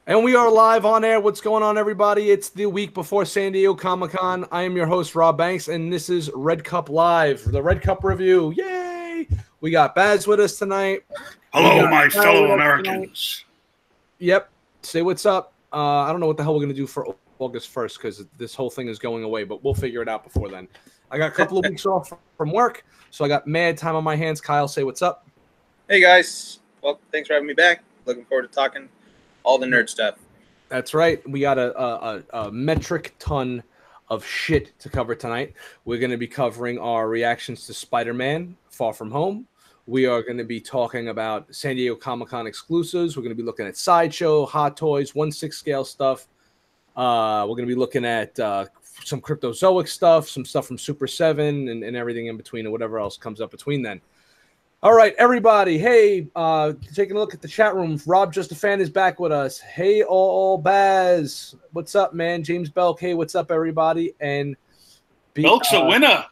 And we are live on air. What's going on, everybody? It's the week before San Diego Comic-Con. I am your host, Rob Banks, and this is Red Cup Live, the Red Cup review. Yay! We got Baz with us tonight. Hello, my fellow Americans. Yep. Say what's up. I don't know what the hell we're going to do for August 1st because this whole thing is going away, but we'll figure it out before then. I got a couple of weeks off from work, so I got mad time on my hands. Kyle, say what's up. Hey, guys. Well, thanks for having me back. Looking forward to talking all the nerd stuff. That's right. We got a metric ton of shit to cover tonight. We're going to be covering our reactions to Spider-Man Far From Home. We are going to be talking about San Diego Comic-Con exclusives. We're going to be looking at Sideshow, Hot Toys, 1/6 scale stuff. We're going to be looking at some Cryptozoic stuff, some stuff from Super 7, and everything in between, and whatever else comes up between then. All right, everybody. Hey, taking a look at the chat room. Rob Just a Fan is back with us. Hey, all Baz. What's up, man? James Belk. Hey, what's up, everybody? And Belk's a winner.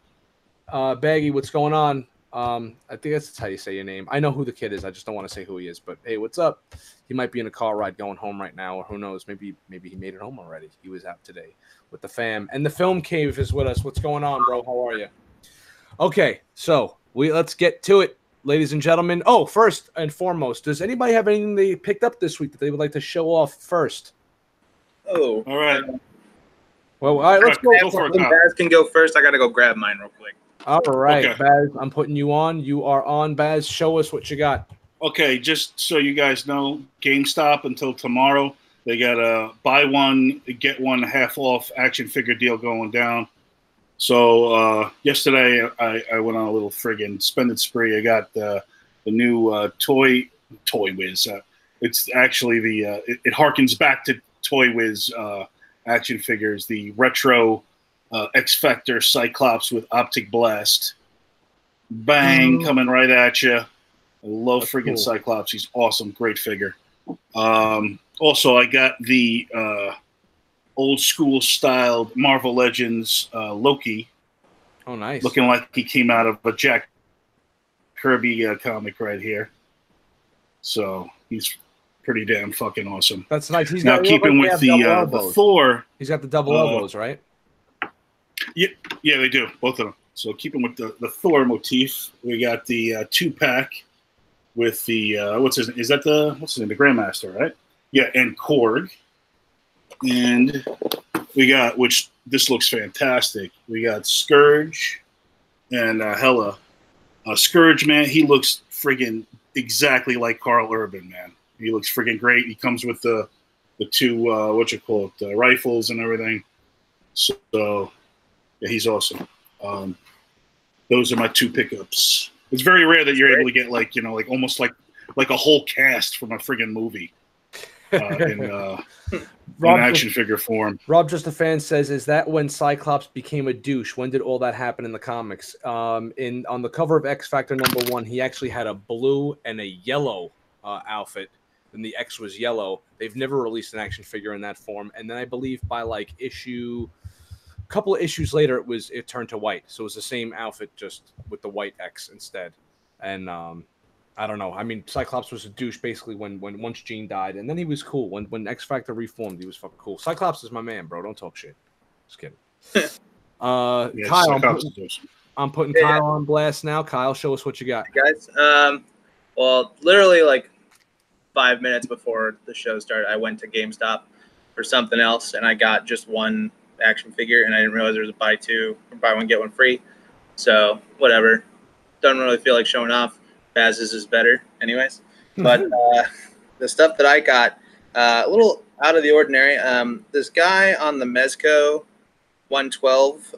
Baggy, what's going on? I think that's how you say your name. I know who the kid is. I just don't want to say who he is. But hey, what's up? He might be in a car ride going home right now, or who knows? Maybe he made it home already. He was out today with the fam. And the Film Cave is with us. What's going on, bro? How are you? Okay, so let's get to it. Ladies and gentlemen, first and foremost, does anybody have anything they picked up this week that they would like to show off first? Oh, all right. Well, all right, let's go. Baz can go first. I got to go grab mine real quick. All right, okay. Baz, I'm putting you on. You are on, Baz. Show us what you got. Okay, just so you guys know, GameStop until tomorrow, they got a buy one, get one half off action figure deal going down. So yesterday I went on a little friggin' spending spree. I got the new Toy Wiz. It's actually it harkens back to Toy Wiz action figures. The retro X Factor Cyclops with optic blast. Bang, coming right at you. I love friggin' cool. Cyclops. He's awesome. Great figure. Also, I got the old school styled Marvel Legends Loki. Oh, nice. Looking like he came out of a Jack Kirby comic right here. So he's pretty damn fucking awesome. That's nice. He's now keeping with the Thor. He's got the double elbows, right? Yeah, they do. Both of them. So keeping with the Thor motif, we got the 2-pack with the what's his name? Is that what's his name? The Grandmaster, right? Yeah, and Korg. And we got, which this looks fantastic. We got Scourge and Hela. Scourge, man, he looks friggin' exactly like Carl Urban, man. He looks friggin' great. He comes with the two rifles and everything. So yeah, he's awesome. Those are my two pickups. It's very rare that you're able to get like almost like a whole cast from a friggin' movie. In action figure form. Rob Just a Fan says, "Is that when Cyclops became a douche? When did all that happen in the comics?" On the cover of X Factor #1, he actually had a blue and a yellow outfit, and the X was yellow. They've never released an action figure in that form, and then I believe by like a couple of issues later, it turned to white. So it was the same outfit, just with the white X instead. And I don't know. I mean, Cyclops was a douche basically once Jean died, and then he was cool. When X Factor reformed, he was fucking cool. Cyclops is my man, bro. Don't talk shit. Just kidding. Yeah, Kyle, I'm putting Kyle on blast now. Kyle, show us what you got, guys. Well, literally like 5 minutes before the show started, I went to GameStop for something else, and I got just one action figure, and I didn't realize there was a buy one get one free. So whatever. Don't really feel like showing off. Baz's is better anyways. But the stuff that I got, a little out of the ordinary. This guy on the Mezco 112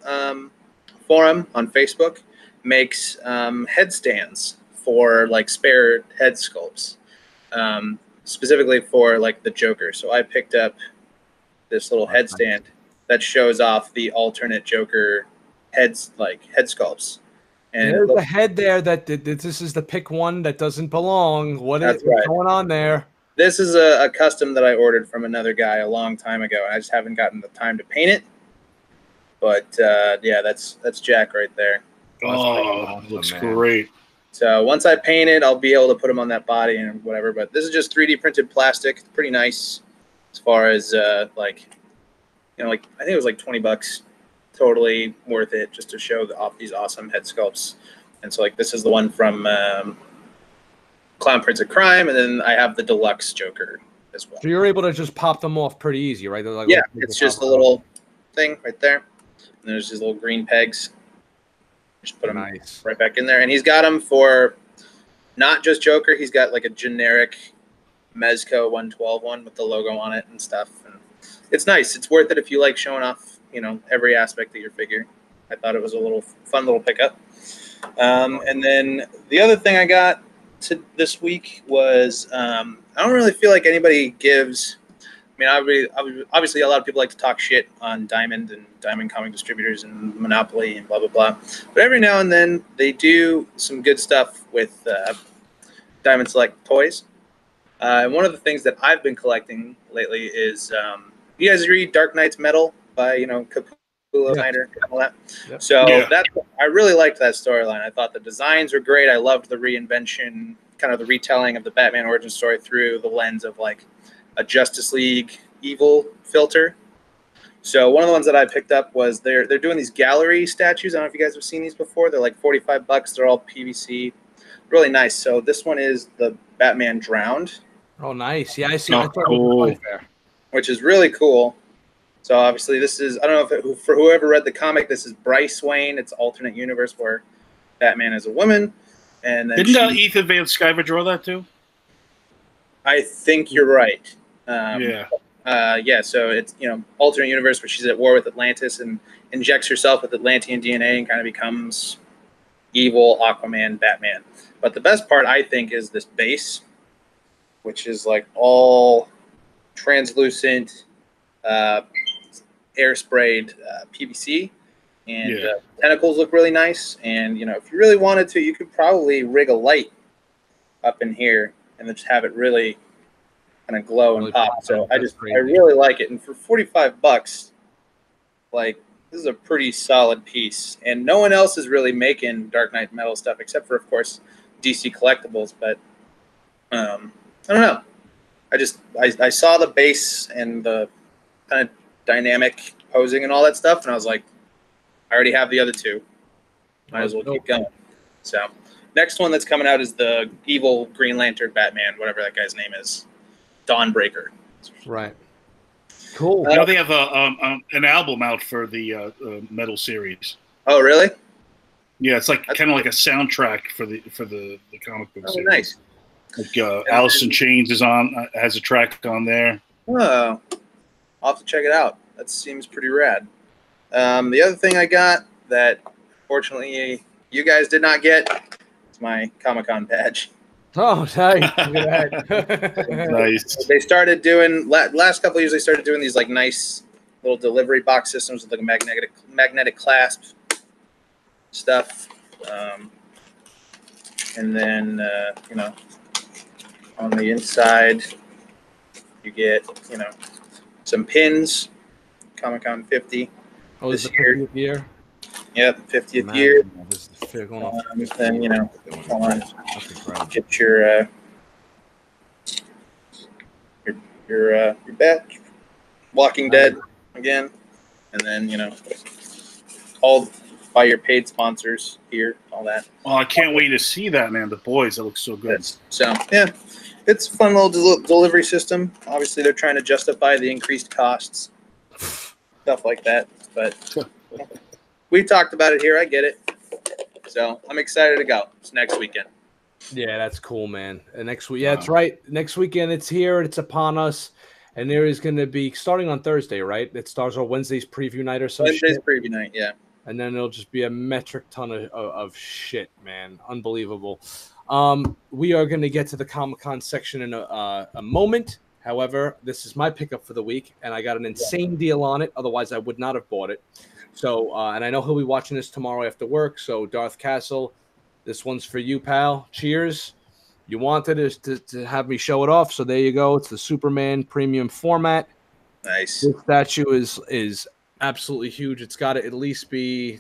forum on Facebook makes headstands for like spare head sculpts, specifically for like the Joker. So I picked up this little headstand that shows off the alternate Joker head sculpts. And there's a head there that this is the pick one that doesn't belong. What's going on there? This is a custom that I ordered from another guy a long time ago, and I just haven't gotten the time to paint it. But yeah, that's Jack right there. Oh, looks great. So once I paint it, I'll be able to put him on that body and whatever. But this is just 3D printed plastic. It's pretty nice. as far as like, you know, like I think it was like $20, totally worth it just to show off these awesome head sculpts. And so like this is the one from Clown Prince of Crime, and then I have the deluxe Joker as well. So you're able to just pop them off pretty easy, right? They're like, yeah, it's just a little thing right there. And there's these little green pegs. Just put them right back in there. And he's got them for not just Joker. He's got like a generic Mezco 112 one with the logo on it and stuff. And it's nice. It's worth it if you like showing off, you know, every aspect of your figure. I thought it was a little fun little pickup. And then the other thing I got this week was I don't really feel like anybody gives. I mean, obviously, a lot of people like to talk shit on Diamond and Diamond Comic Distributors and Monopoly and blah, blah, blah. But every now and then, they do some good stuff with Diamond Select toys. And one of the things that I've been collecting lately is, you guys read Dark Knight's Metal by, you know, Capullo Snyder and all that? Yep. So I really liked that storyline. I thought the designs were great. I loved the reinvention, kind of the retelling of the Batman origin story through the lens of, like, a Justice League evil filter. So one of the ones that I picked up was they're doing these gallery statues. I don't know if you guys have seen these before. They're like $45. They're all PVC. Really nice. So this one is the Batman Drowned. Oh, nice. Yeah, I see. Oh, cool. Which is really cool. So obviously this is, I don't know if for whoever read the comic, this is Bryce Wayne. It's alternate universe where Batman is a woman. And then didn't Ethan Van Sciver draw that too? I think you're right. Yeah. So it's, you know, alternate universe where she's at war with Atlantis and injects herself with Atlantean DNA and kind of becomes evil Aquaman Batman. But the best part, I think, is this base, which is like all translucent, air sprayed PVC, and tentacles look really nice. And, you know, if you really wanted to, you could probably rig a light up in here and then just have it really kind of glow and pop. So I really like it. And for $45, like, this is a pretty solid piece. And no one else is really making Dark Knight Metal stuff except for, of course, DC Collectibles. But I don't know. I saw the base and the kind of dynamic posing and all that stuff, and I was like, I already have the other two. Might as well keep going. So next one that's coming out is the evil Green Lantern Batman, whatever that guy's name is. Dawnbreaker. Right. Cool. Now they have an album out for the Metal series. Oh, really? Yeah, it's like kind of like a soundtrack for the comic book series. Nice. Like Alice in Chains has a track on there. Oh, I'll have to check it out. That seems pretty rad. The other thing I got that fortunately you guys did not get is my Comic-Con badge. Oh, nice. Look at that. Nice. They started doing, last couple of years, they started doing these like nice little delivery box systems with like a magnetic clasp stuff. And then, you know, on the inside, you get, you know, some pins, Comic-Con 50. Oh, this is the 50th year? Yep, 50th year. This is going on. Then, you know, get your badge. Walking Dead again. And then, you know, all by your paid sponsors here, all that. Oh, I can't wait to see that, man. The boys, that looks so good. So, yeah, it's a fun little delivery system. Obviously, they're trying to justify the increased costs, stuff like that. But we talked about it here. I get it. So I'm excited to go. It's next weekend. Yeah, that's cool, man. And next week, yeah, that's right. Next weekend, it's here. It's upon us. And there is going to be, starting on Thursday, right? It starts on Wednesday's preview night or something. Wednesday's preview night, yeah. And then it'll just be a metric ton of shit, man. Unbelievable. We are going to get to the Comic-Con section in a moment. However, this is my pickup for the week, and I got an insane deal on it. Otherwise, I would not have bought it. So, and I know he'll be watching this tomorrow after work. So, Darth Castle, this one's for you, pal. Cheers. You wanted us to have me show it off, so there you go. It's the Superman premium format. Nice. This statue is absolutely huge. It's got to at least be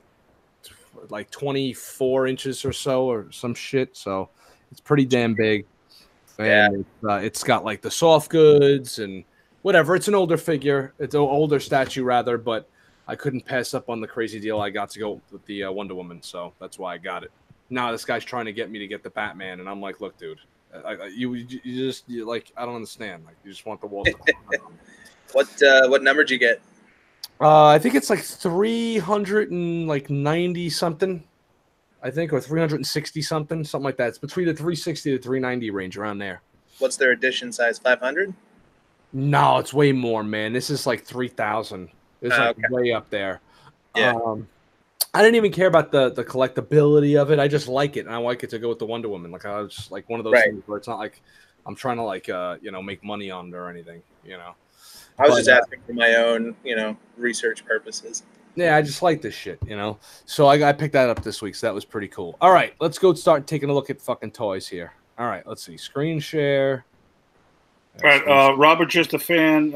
like 24 inches or so or some shit. So it's pretty damn big. And yeah. it's got like the soft goods and whatever. It's an older figure. It's an older statue rather, but I couldn't pass up on the crazy deal I got to go with the Wonder Woman, so that's why I got it. Now this guy's trying to get me to get the Batman, and I'm like, look, dude, you like, I don't understand. Like, you just want the walls to What number did you get? I think it's like 390 something, I think, or 360 something like that. It's between the 360 to 390 range, around there. What's their edition size? 500? No, it's way more, man. This is like 3,000. It's like way up there. Yeah. I didn't even care about the collectability of it. I just like it, and I like it to go with the Wonder Woman. Like, I was just like one of those things where it's not like I'm trying to like make money on it or anything. I was just asking for my own research purposes. Yeah, I just like this shit. So I picked that up this week. So that was pretty cool. All right, let's go start taking a look at fucking toys here. All right, let's see. Screen share. All right, Robert, just a fan,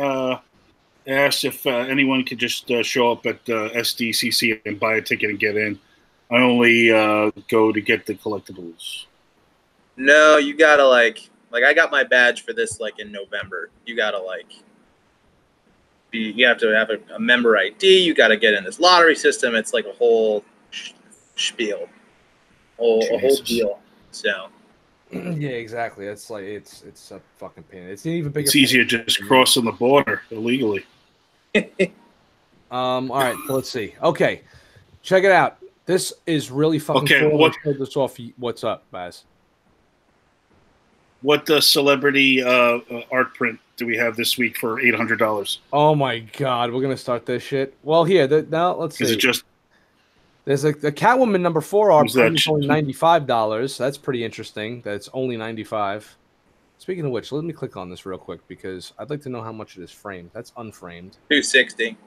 asked if anyone could just show up at SDCC and buy a ticket and get in. I only go to get the collectibles. No, you gotta like I got my badge for this like in November. You gotta you have to have a member ID. You gotta get in this lottery system. It's like a whole spiel, a whole deal. So. Yeah, exactly. It's like it's a fucking pain. It's an even bigger. It's easier just crossing the border illegally. All right, so let's see. Okay, check it out. This is really fucking cool. What? Show this off. What's up, Baz? What celebrity art print do we have this week for $800? Oh my god, we're gonna start this shit. Well, here now let's see. Is it just? There's the Catwoman number 4 art print is only $95. That's pretty interesting. That's only $95. Speaking of which, let me click on this real quick because I'd like to know how much it is framed. That's unframed. $260.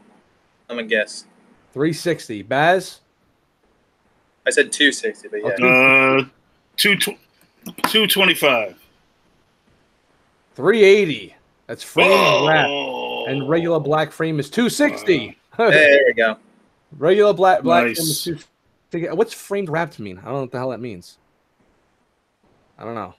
I'm gonna guess. $360. Baz? I said $260, but yeah. $225. $380. That's framed wrap. And regular black frame is $260. There we go. Regular black nice. Frame is $260. What's framed wrapped mean? I don't know what the hell that means. I don't know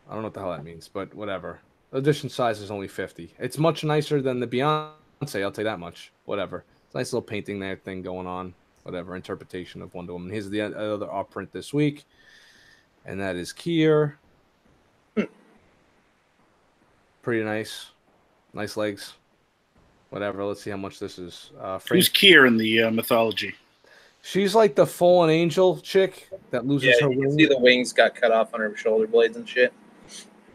what the hell that means, but whatever. Edition size is only 50. It's much nicer than the Beyonce, I'll tell you that much. Whatever. It's a nice little painting there thing going on. Whatever. Interpretation of Wonder Woman. Here's the other art print this week. And that is Kier. Pretty nice. Nice legs. Whatever. Let's see how much this is. Who's Kier in the mythology? She's like the fallen angel chick that loses her wings. You can see the wings got cut off on her shoulder blades and shit.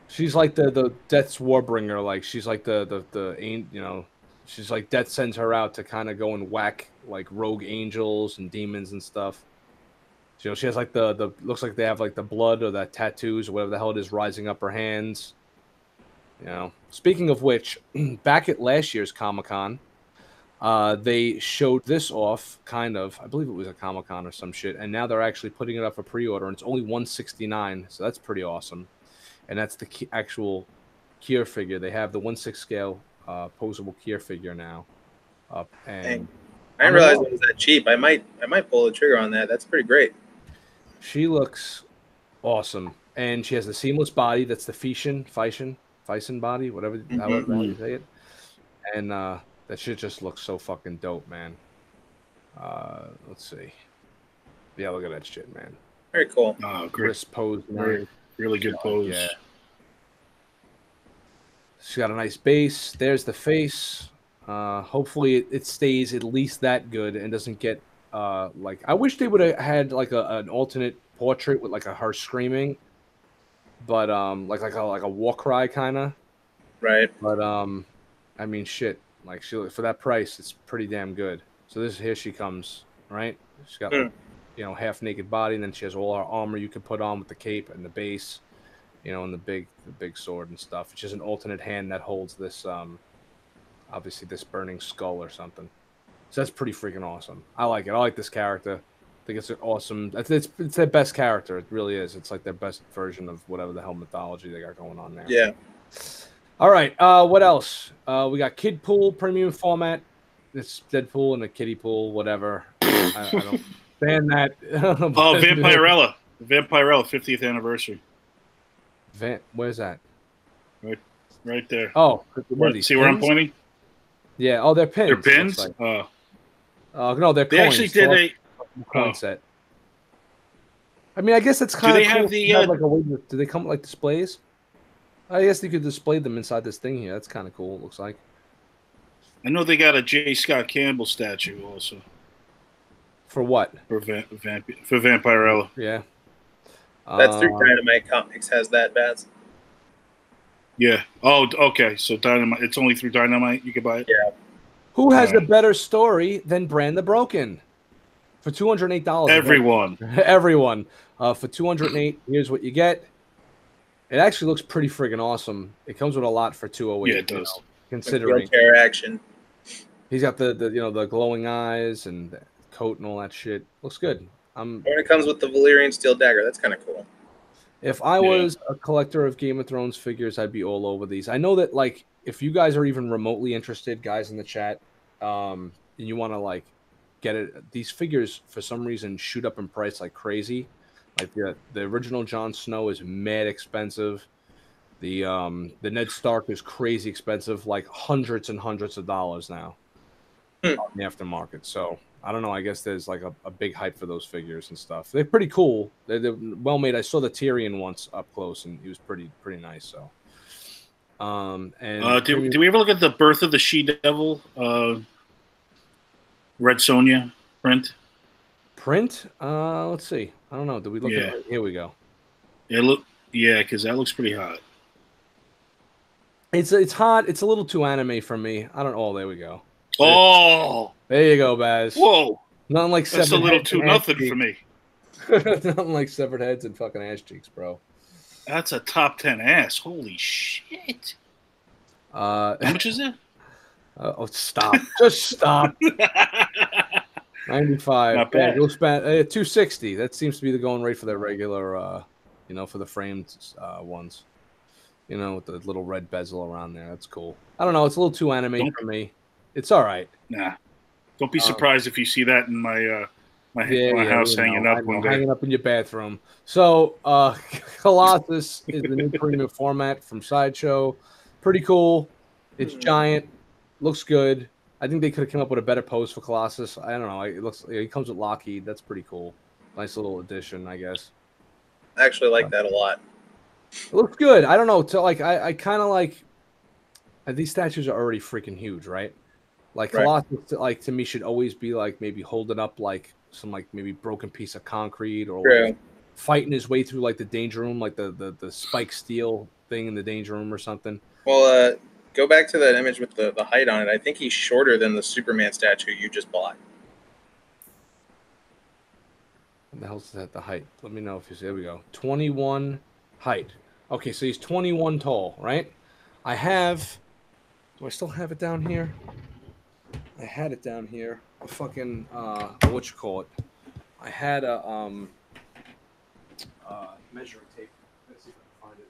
She's like the Death's Warbringer. Like she's like the she's like Death sends her out to kind of go and whack like rogue angels and demons and stuff. She has like the looks like they have like the blood or that tattoos or whatever the hell it is rising up her hands. Speaking of which, back at last year's Comic-Con, they showed this off, kind of. I believe it was a Comic-Con or some shit, and now they're actually putting it up for pre-order, and it's only $169, so that's pretty awesome. And that's the actual Kier figure. They have the 1/6 scale posable Kier figure now. And I didn't realize it was that cheap. I might pull the trigger on that. That's pretty great. She looks awesome, and she has the seamless body. That's the Fison body, however you say it. And that shit just looks so fucking dope, man. Let's see. Yeah, look at that shit, man. Very cool. Oh, great Wrist pose, man. Really good pose. Yeah. She's got a nice base. There's the face. Hopefully it stays at least that good and doesn't get like. I wish they would have had like an alternate portrait with like her screaming, but like a war cry kind of. Right. But I mean, shit. Like for that price, it's pretty damn good. So here she comes, right? She's got like, half naked body, and then she has all her armor you can put on with the cape and the base, and the big sword and stuff. She has an alternate hand that holds this obviously this burning skull or something. So that's pretty freaking awesome. I like it. I like this character. I think it's an awesome. It's their best character. It really is. It's like their best version of whatever the hell mythology they got going on there. Yeah. All right. What else? We got Kid Pool premium format. It's Deadpool and a kiddie pool, whatever. I don't ban that. Vampirella 50th anniversary. Where's that? Right. right there. Oh, what are these, see where I'm pins? pointing? Yeah. Oh, they're pins. They're pins. Like. Oh, No, they're they coins. actually did a coin set. I mean, I guess it's Do kind they of cool. have the? Have like a way do they come with like displays? I guess you could display them inside this thing here. That's kind of cool. It looks like. I know they got a J. Scott Campbell statue also. For what? For Vampirella. Yeah. That's through Dynamite Comics has that, Baz. Yeah. Oh, okay. So Dynamite. It's only through Dynamite you can buy it. Yeah. Who has a better story than Brand the Broken? For $208. Everyone. Everyone. For $208, here's what you get. It actually looks pretty friggin' awesome. It comes with a lot for $208. Yeah, it does. You know, considering wheelchair action. He's got the the glowing eyes and the coat and all that shit. Looks good. When it comes with the Valyrian steel dagger, that's kind of cool. If I was a collector of Game of Thrones figures, I'd be all over these. I know that, like, if you guys are even remotely interested, guys in the chat, and you want to like get it, these figures for some reason shoot up in price like crazy. Like the original Jon Snow is mad expensive. The Ned Stark is crazy expensive, like hundreds and hundreds of dollars now in the aftermarket. So I don't know. I guess there's like a big hype for those figures and stuff. They're pretty cool. They're well made. I saw the Tyrion once up close, and he was pretty nice. So, and did we ever look at the Birth of the She-Devil Red Sonja print? Let's see. I don't know. Did we look at it? Here we go. Because that looks pretty hot. It's hot. It's a little too anime for me. I don't. Oh, there we go. Oh, there you go, Baz. Whoa, nothing like that's a little too nothing for me. Nothing like severed heads and fucking ass cheeks, bro. That's a top 10 ass. Holy shit. How much is it? Oh, stop! Just stop. 95. Not bad. You'll spend 260. That seems to be the going rate for that regular, for the framed ones. With the little red bezel around there. That's cool. I don't know. It's a little too anime for me. It's all right. Nah. Don't be surprised if you see that in my my house hanging up one day. Hanging up in your bathroom. So, Colossus is the new premium format from Sideshow. Pretty cool. It's giant. Looks good. I think they could have come up with a better pose for Colossus. I don't know. It comes with Lockheed. That's pretty cool. Nice little addition, I guess. I actually like that a lot. It looks good. I don't know. I kind of like these statues are already freaking huge, right? Like Colossus, like to me, should always be like maybe holding up like some like maybe broken piece of concrete or like fighting his way through like the danger room, like the spike steel thing in the danger room or something. Well, go back to that image with the height on it. I think he's shorter than the Superman statue you just bought. What the hell's that? The height? Let me know if you see. There we go. 21 height. Okay, so he's 21 tall, right? Do I still have it down here? I had it down here. A fucking what you call it? I had a measuring tape. Let's see if I can find it.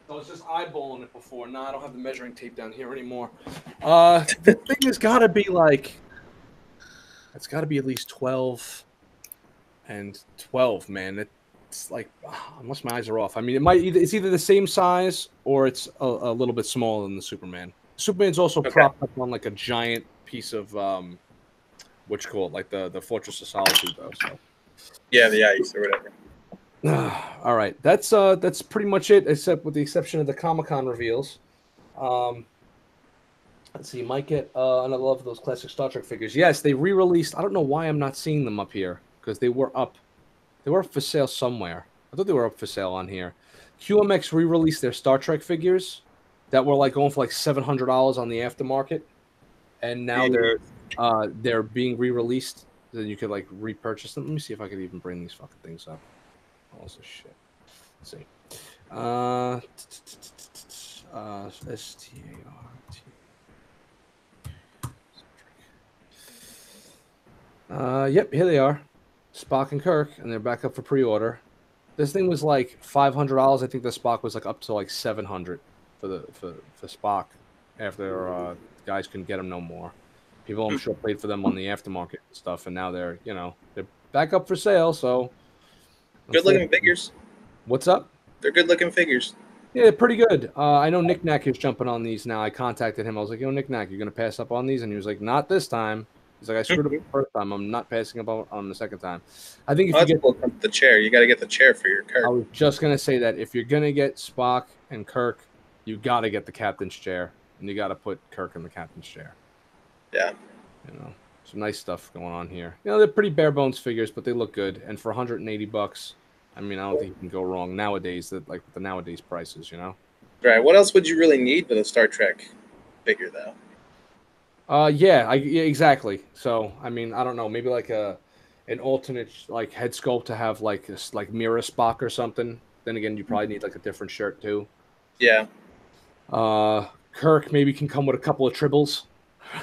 I was just eyeballing it before. No, I don't have the measuring tape down here anymore. The thing has got to be like, it's got to be at least 12 and 12, man. It's like, unless my eyes are off. I mean, it's either the same size or it's a little bit smaller than the Superman. Superman's also propped up on like a giant piece of what you call it, like the Fortress of Solitude, though. So. Yeah, the ice or whatever. All right, that's pretty much it, except with the exception of the Comic-Con reveals. Let's see, you might get another love of those classic Star Trek figures. Yes, they re-released. I don't know why I'm not seeing them up here because they were up. They were up for sale somewhere. I thought they were up for sale on here. QMX re-released their Star Trek figures that were like going for like $700 on the aftermarket, and now they're being re-released. Then you could like repurchase them. Let me see if I could even bring these fucking things up. All this shit. Let's see. START. Yep, here they are. Spock and Kirk, and they're back up for pre-order. This thing was like $500. I think the Spock was like up to like $700 for Spock after guys couldn't get them no more. People, I'm sure, paid for them on the aftermarket and stuff, and now they're back up for sale. So good looking figures. What's up? They're good looking figures. Yeah, they're pretty good. I know Nick Knack is jumping on these now. I contacted him. I was like, "Yo, Nick Knack, you're gonna pass up on these?" And he was like, "Not this time." He's like, "I screwed up the first time. I'm not passing up on the second time." I think if Oh, you that's get cool. The chair, you got to get the chair for your I Kirk. was just gonna say that if you're gonna get Spock and Kirk, you got to get the captain's chair, and you got to put Kirk in the captain's chair. Yeah. You know, some nice stuff going on here. You know, they're pretty bare bones figures, but they look good. And for $180, I mean, I don't think you can go wrong nowadays. That like with the nowadays prices, you know. Right. What else would you really need with a Star Trek figure, though? Yeah, exactly. So, I mean, I don't know, maybe like an alternate like head sculpt to have like this like mirror Spock or something. Then again, you probably need like a different shirt too. Yeah. Kirk maybe can come with a couple of tribbles,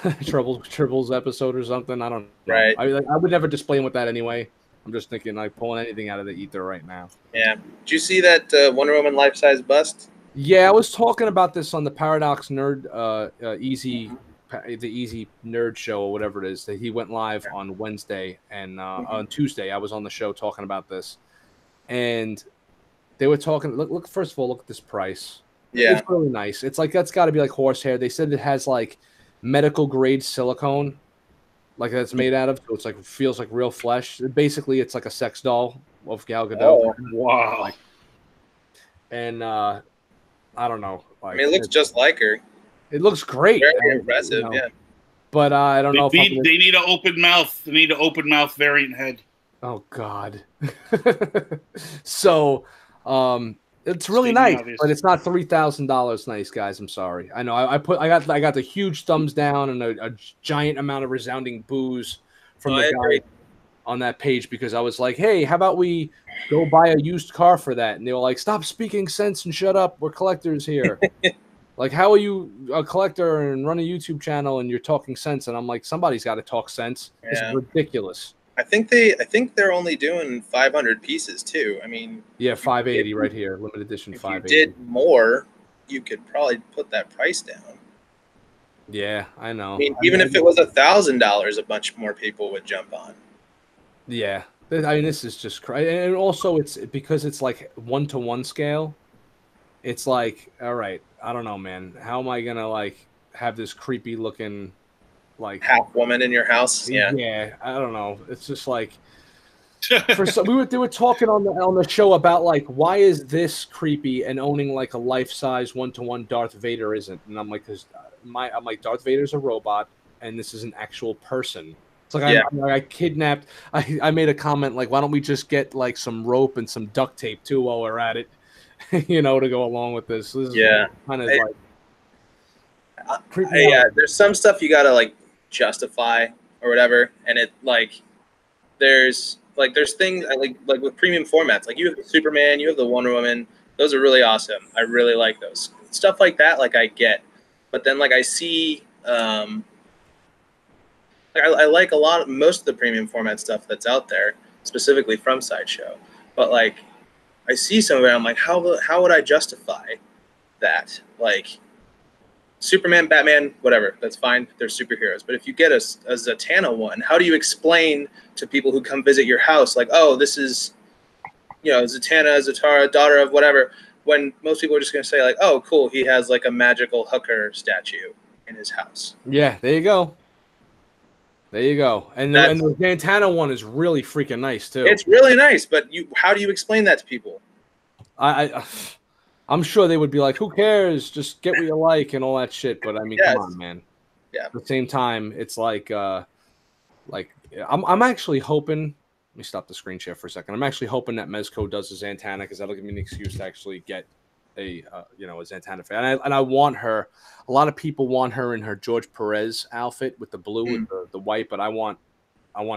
tribbles episode or something. I don't know. Right. I would never display him with that anyway. I'm just thinking like pulling anything out of the ether right now. Yeah. Did you see that Wonder Woman life-size bust? Yeah, I was talking about this on the Paradox Nerd the Easy Nerd Show or whatever it is that he went live on Wednesday and on Tuesday I was on the show talking about this, and they were talking. Look, first of all, look at this price. Yeah. It's really nice. It's like that's got to be like horsehair. They said it has like medical grade silicone, like that's made out of. So it's like feels like real flesh. Basically, it's like a sex doll of Gal Gadot. Oh, wow. Like, and I don't know. Like, I mean, it looks just like her. It looks great. Very impressive, yeah. But I don't know. They need an open mouth. They need an open mouth variant head. Oh God. So, it's really nice, but it's not $3,000 nice, guys. I'm sorry. I know. I got the huge thumbs down and a giant amount of resounding boos from the guy on that page because I was like, hey, how about we go buy a used car for that? And they were like, stop speaking sense and shut up. We're collectors here. Like, how are you a collector and run a YouTube channel and you're talking sense? And I'm like, somebody's got to talk sense. Yeah. It's ridiculous. I think they're only doing 500 pieces too. I mean, yeah, 580 right here, limited edition. If 580. you did more, you could probably put that price down. Yeah, I know. I mean, even if it was $1,000, a bunch more people would jump on. Yeah, I mean, this is just crazy, and also it's because it's like 1-to-1 scale. It's like, all right, I don't know, man. How am I gonna like have this creepy looking like half woman in your house? Yeah, yeah. I don't know. It's just like they were talking on the show about like why is this creepy and owning like a life-size 1-to-1 Darth Vader isn't, and I'm like, I'm like Darth Vader's a robot and this is an actual person. It's like I kidnapped. I made a comment like, why don't we just get like some rope and some duct tape too while we're at it, you know, to go along with this. This is kind of like there's some stuff you gotta like justify or whatever, and it like there's things like with premium formats, like you have the Superman, you have the Wonder Woman. Those are really awesome. I really like those stuff like that. Like I get, but then like I see. I like most of the premium format stuff that's out there, specifically from Sideshow. But like, I see some of it, I'm like, how would I justify that? Like, Superman, Batman, whatever, that's fine. They're superheroes. But if you get a Zatanna one, how do you explain to people who come visit your house, like, oh, this is, you know, Zatanna, Zatara, daughter of whatever, when most people are just going to say like, oh, cool, he has like a magical hooker statue in his house. Yeah, there you go. There you go. And the Zatanna one is really freaking nice too. It's really nice, but how do you explain that to people? I'm sure they would be like, who cares? Just get what you like and all that shit. But I mean, come on, man. Yeah. At the same time, it's like I'm actually hoping. Let me stop the screen share for a second. I'm actually hoping that Mezco does a Zatanna because that'll give me an excuse to actually get a Zatanna fan. And I want her. A lot of people want her in her George Perez outfit with the blue and the white, but I want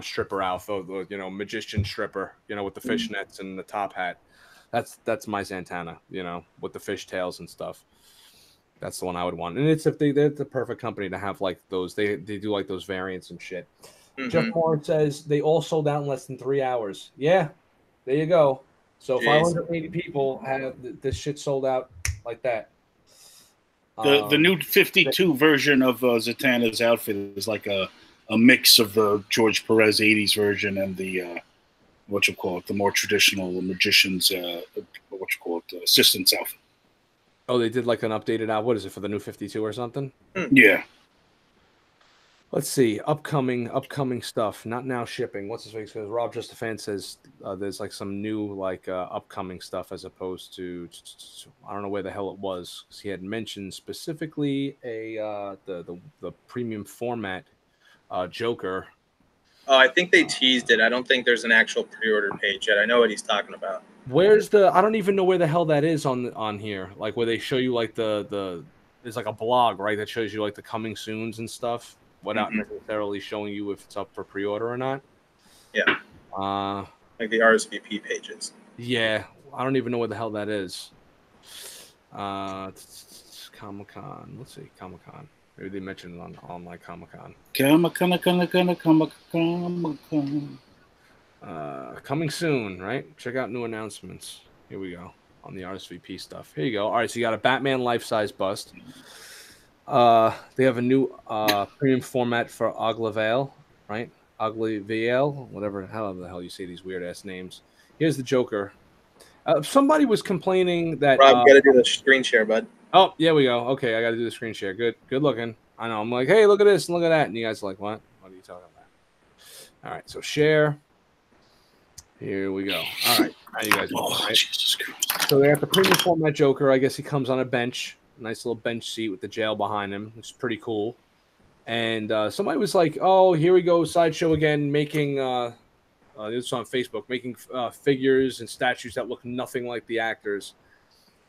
stripper outfit, magician stripper, with the fishnets and the top hat. That's my Zatanna, with the fishtails and stuff. That's the one I would want. And they're the perfect company to have like those. They do like those variants and shit. Jeff Moore says they all sold out in less than 3 hours. Yeah, there you go. So 580 people have this shit sold out like that. The new 52 version of Zatanna's outfit is like a mix of the George Perez 80s version and the the more traditional magician's assistant's outfit. Oh, they did like an updated out. What is it for the new 52 or something? Yeah. Let's see. Upcoming stuff. Not now shipping. What's his face? Because Rob Just a Fan says there's like some new like upcoming stuff as opposed to I don't know where the hell it was, because he had mentioned specifically the premium format Joker. Oh, I think they teased it. I don't think there's an actual pre-order page yet. I know what he's talking about. Where's the? I don't even know where the hell that is on here. Like where they show you like the there's like a blog, right, that shows you like the coming soons and stuff without necessarily showing you if it's up for pre-order or not. Yeah. Like the RSVP pages. Yeah, I don't even know what the hell that is. Comic-Con. Let's see, Comic-Con. Maybe they mentioned it on like Comic-Con. Comic-Con. Coming soon, right? Check out new announcements. Here we go on the RSVP stuff. Here you go. All right, so you got a Batman life-size bust. They have a new premium format for Aglavale, right? Aglavale, whatever, however the hell you say these weird ass names. Here's the Joker. Somebody was complaining that Rob, gotta do the screen share, bud. Oh, yeah, we go. Okay, I got to do the screen share. Good looking. I know. I'm like, hey, look at this and look at that, and you guys are like, what? What are you talking about? All right, so share. Here we go. All right, how you guys doing, right? Jesus Christ. So they got the premium format Joker. I guess he comes on a bench, nice little bench seat with the jail behind him, which is pretty cool. And somebody was like, "Oh, here we go, Sideshow again, making this was on Facebook, making figures and statues that look nothing like the actors."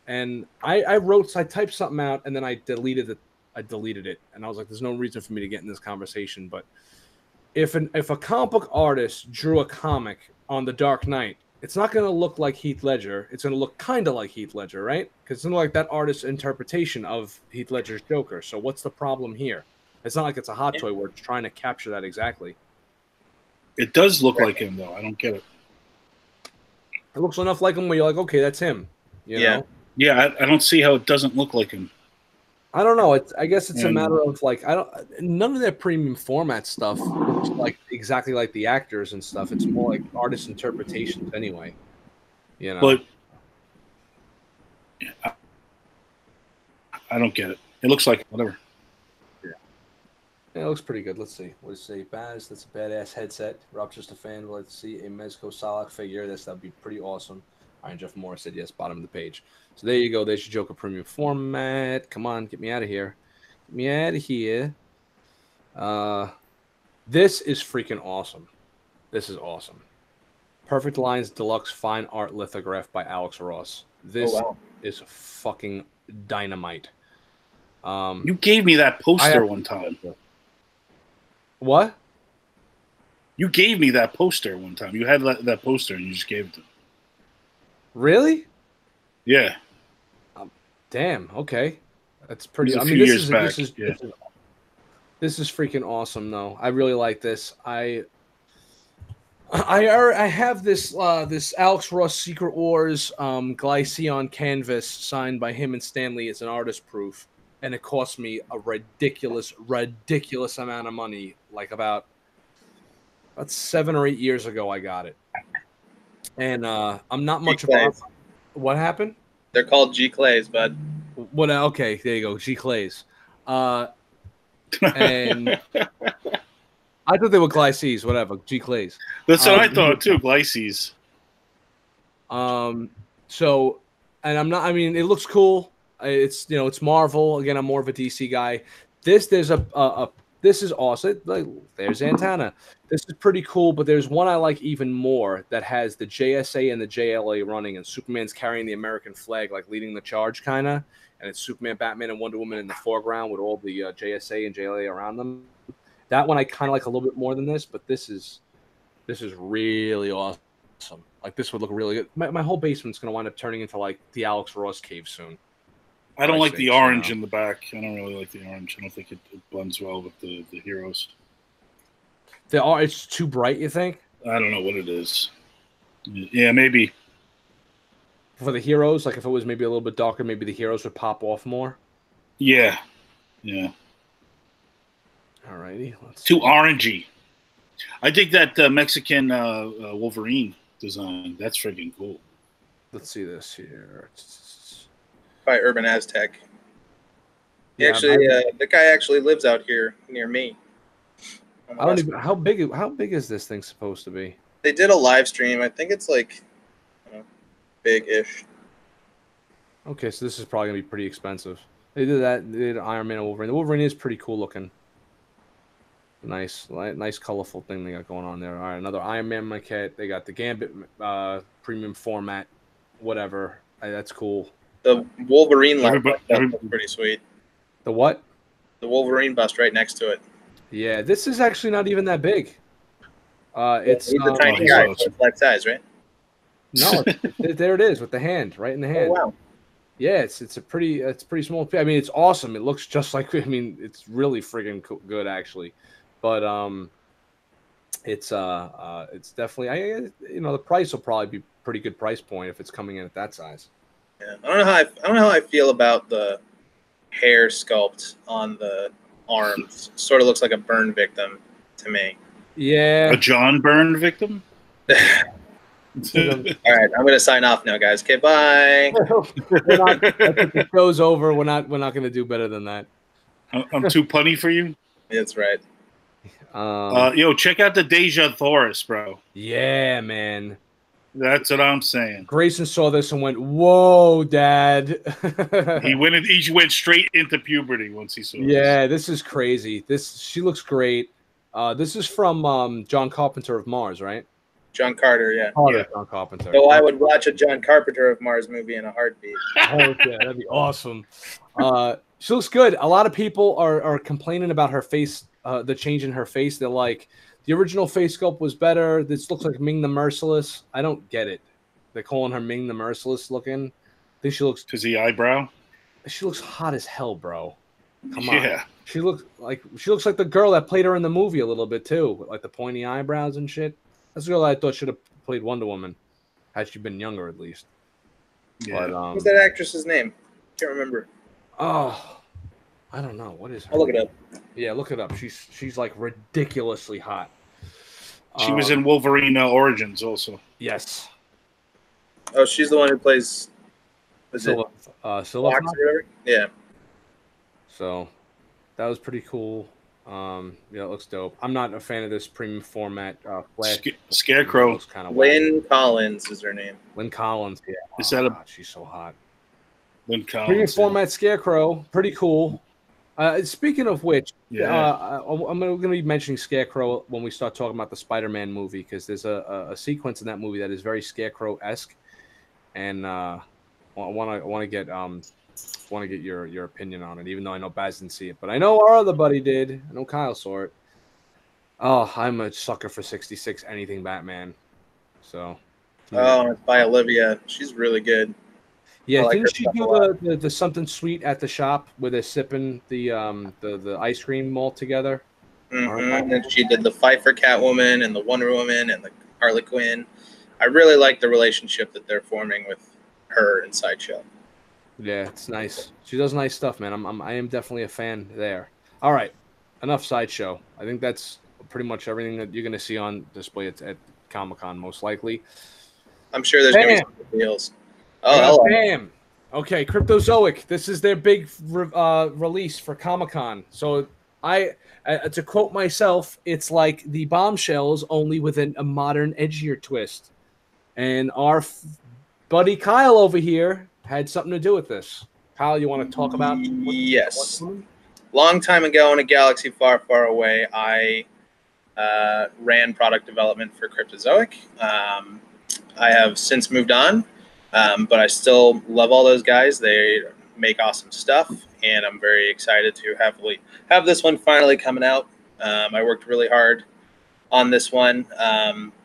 And I typed something out and then I deleted it. And I was like, "There's no reason for me to get in this conversation." But if a comic book artist drew a comic on The Dark Knight, it's not going to look like Heath Ledger. It's going to look kind of like Heath Ledger, right? Because it's not like that artist's interpretation of Heath Ledger's Joker. So what's the problem here? It's not like it's a hot toy where it's trying to capture that exactly. It does look like him, though. I don't get it. It looks enough like him where you're like, okay, that's him. You know? Yeah, I don't see how it doesn't look like him. I don't know. I guess it's a matter of like none of their premium format stuff looks like exactly like the actors and stuff. It's more like artist interpretations anyway. You know. But I don't get it. It looks like whatever. Yeah, it looks pretty good. Let's see. What does it say? Baz, that's a badass headset. Rob Just a Fan. Let's see a Mezco Solak figure. That'd be pretty awesome. Iron Jeff Morris said yes, bottom of the page. So there you go. There's your Joker premium format. Come on, get me out of here. Get me out of here. This is freaking awesome. This is awesome. Perfect Lines Deluxe Fine Art Lithograph by Alex Ross. This is fucking dynamite. You gave me that poster one time. What? You gave me that poster one time. You had that poster and you just gave it to me. Really? Yeah. Damn. Okay. That's pretty. I mean, this is freaking awesome, though. I really like this. I have this this Alex Ross Secret Wars Glyceon canvas signed by him and Stanley as an artist proof, and it cost me a ridiculous amount of money. Like about 7 or 8 years ago, I got it. And I'm not much of a... What happened? They're called G Clays, bud. What? Okay, there you go, G Clays. And I thought they were Glyces, whatever, G Clays. That's what I thought too, Glyces. So, and I'm not. I mean, it looks cool. It's it's Marvel. Again, I'm more of a DC guy. This is awesome. Like, there's Antenna. This is pretty cool, but there's one I like even more that has the JSA and the JLA running, and Superman's carrying the American flag, like leading the charge, kind of. And it's Superman, Batman, and Wonder Woman in the foreground with all the JSA and JLA around them. That one I kind of like a little bit more than this, but this is really awesome. Like, this would look really good. My whole basement's going to wind up turning into like the Alex Ross cave soon. I don't like the orange in the back. I don't really like the orange. I don't think it blends well with the heroes. It's too bright, you think? I don't know what it is. Yeah, maybe. For the heroes, like if it was maybe a little bit darker, maybe the heroes would pop off more. Yeah. Alrighty. Too orangey. I dig that Mexican Wolverine design. That's freaking cool. Let's see this here. by Urban Aztec. He Yeah, actually, the guy actually lives out here near me. I don't even, how big is this thing supposed to be? They did a live stream. I think it's like big-ish. Okay, so this is probably gonna be pretty expensive. They did that. They did Iron Man and Wolverine. The Wolverine is pretty cool looking. Nice colorful thing they got going on there. All right, another Iron Man maquette. They got the Gambit premium format, whatever. That's cool. The Wolverine line looks pretty sweet. The what? The Wolverine bust right next to it. Yeah, this is actually not even that big. It's he's a tiny guy, so it's like size, right? No, there it is with the hand, right in the hand. Oh, wow. Yeah, it's pretty small. I mean, it's awesome. It looks just like, I mean, it's really friggin' good actually, but it's definitely, the price will probably be pretty good price point if it's coming in at that size. Yeah, I don't know how I feel about the hair sculpt on the arms. Sort of looks like a burn victim to me. Yeah, a John Byrne victim. All right, I'm gonna sign off now, guys. Okay, bye. The show's over. We're not gonna do better than that. I'm too punny for you. That's right. Yo, check out the Deja Thoris, bro. Yeah, man. That's what I'm saying. Grayson saw this and went, "Whoa, Dad!" He went straight into puberty once he saw. Yeah, this is crazy. She looks great. This is from John Carpenter of Mars, right? John Carter, yeah. John Carpenter. So I would watch a John Carpenter of Mars movie in a heartbeat. Oh, yeah, that'd be awesome. She looks good. A lot of people are complaining about her face, the change in her face. They're like, the original face sculpt was better. This looks like Ming the Merciless. I don't get it. They're calling her Ming the Merciless looking. I think she looks... Is the eyebrow? She looks hot as hell, bro. Come on. She looks like the girl that played her in the movie a little bit too, with like the pointy eyebrows and shit. That's the girl I thought should have played Wonder Woman, had she been younger at least. Yeah. But, what's that actress's name? Can't remember. Oh, I don't know. What is her? I'll look it up. Yeah, look it up. She's like ridiculously hot. She was in Wolverine Origins also. Yes. Oh, she's the one who plays. Scylla. Yeah. So that was pretty cool. Yeah, it looks dope. I'm not a fan of this premium format. Flash Scarecrow. Lynn Collins is her name. Lynn Collins. Yeah. Is that God, she's so hot. Lynn Collins. Premium format Scarecrow. Pretty cool. Speaking of which, I'm going to be mentioning Scarecrow when we start talking about the Spider-Man movie, because there's a sequence in that movie that is very Scarecrow-esque, and I want to get your opinion on it, even though I know Baz didn't see it, but I know our other buddy did. I know Kyle saw it. Oh, I'm a sucker for 66 anything Batman. So. Oh, it's by Olivia. She's really good. Yeah, didn't she do the something sweet at the shop where they're sipping the ice cream all together? Mm-hmm. And she did the fight for Catwoman and the Wonder Woman and the Harley Quinn. I really like the relationship that they're forming with her and Sideshow. Yeah, it's nice. She does nice stuff, man. I am definitely a fan there. All right, enough Sideshow. I think that's pretty much everything that you're going to see on display at Comic-Con, most likely. I'm sure there's going to be some deals. Oh, bam. Okay, Cryptozoic. This is their big release for Comic-Con. So to quote myself, it's like the Bombshells, only with a modern, edgier twist. And our buddy Kyle over here had something to do with this. Kyle, you want to talk about? Yes. Long time ago in a galaxy far, far away, I ran product development for Cryptozoic. I have since moved on. But I still love all those guys. They make awesome stuff, and I'm very excited to have this one finally coming out. I worked really hard on this one.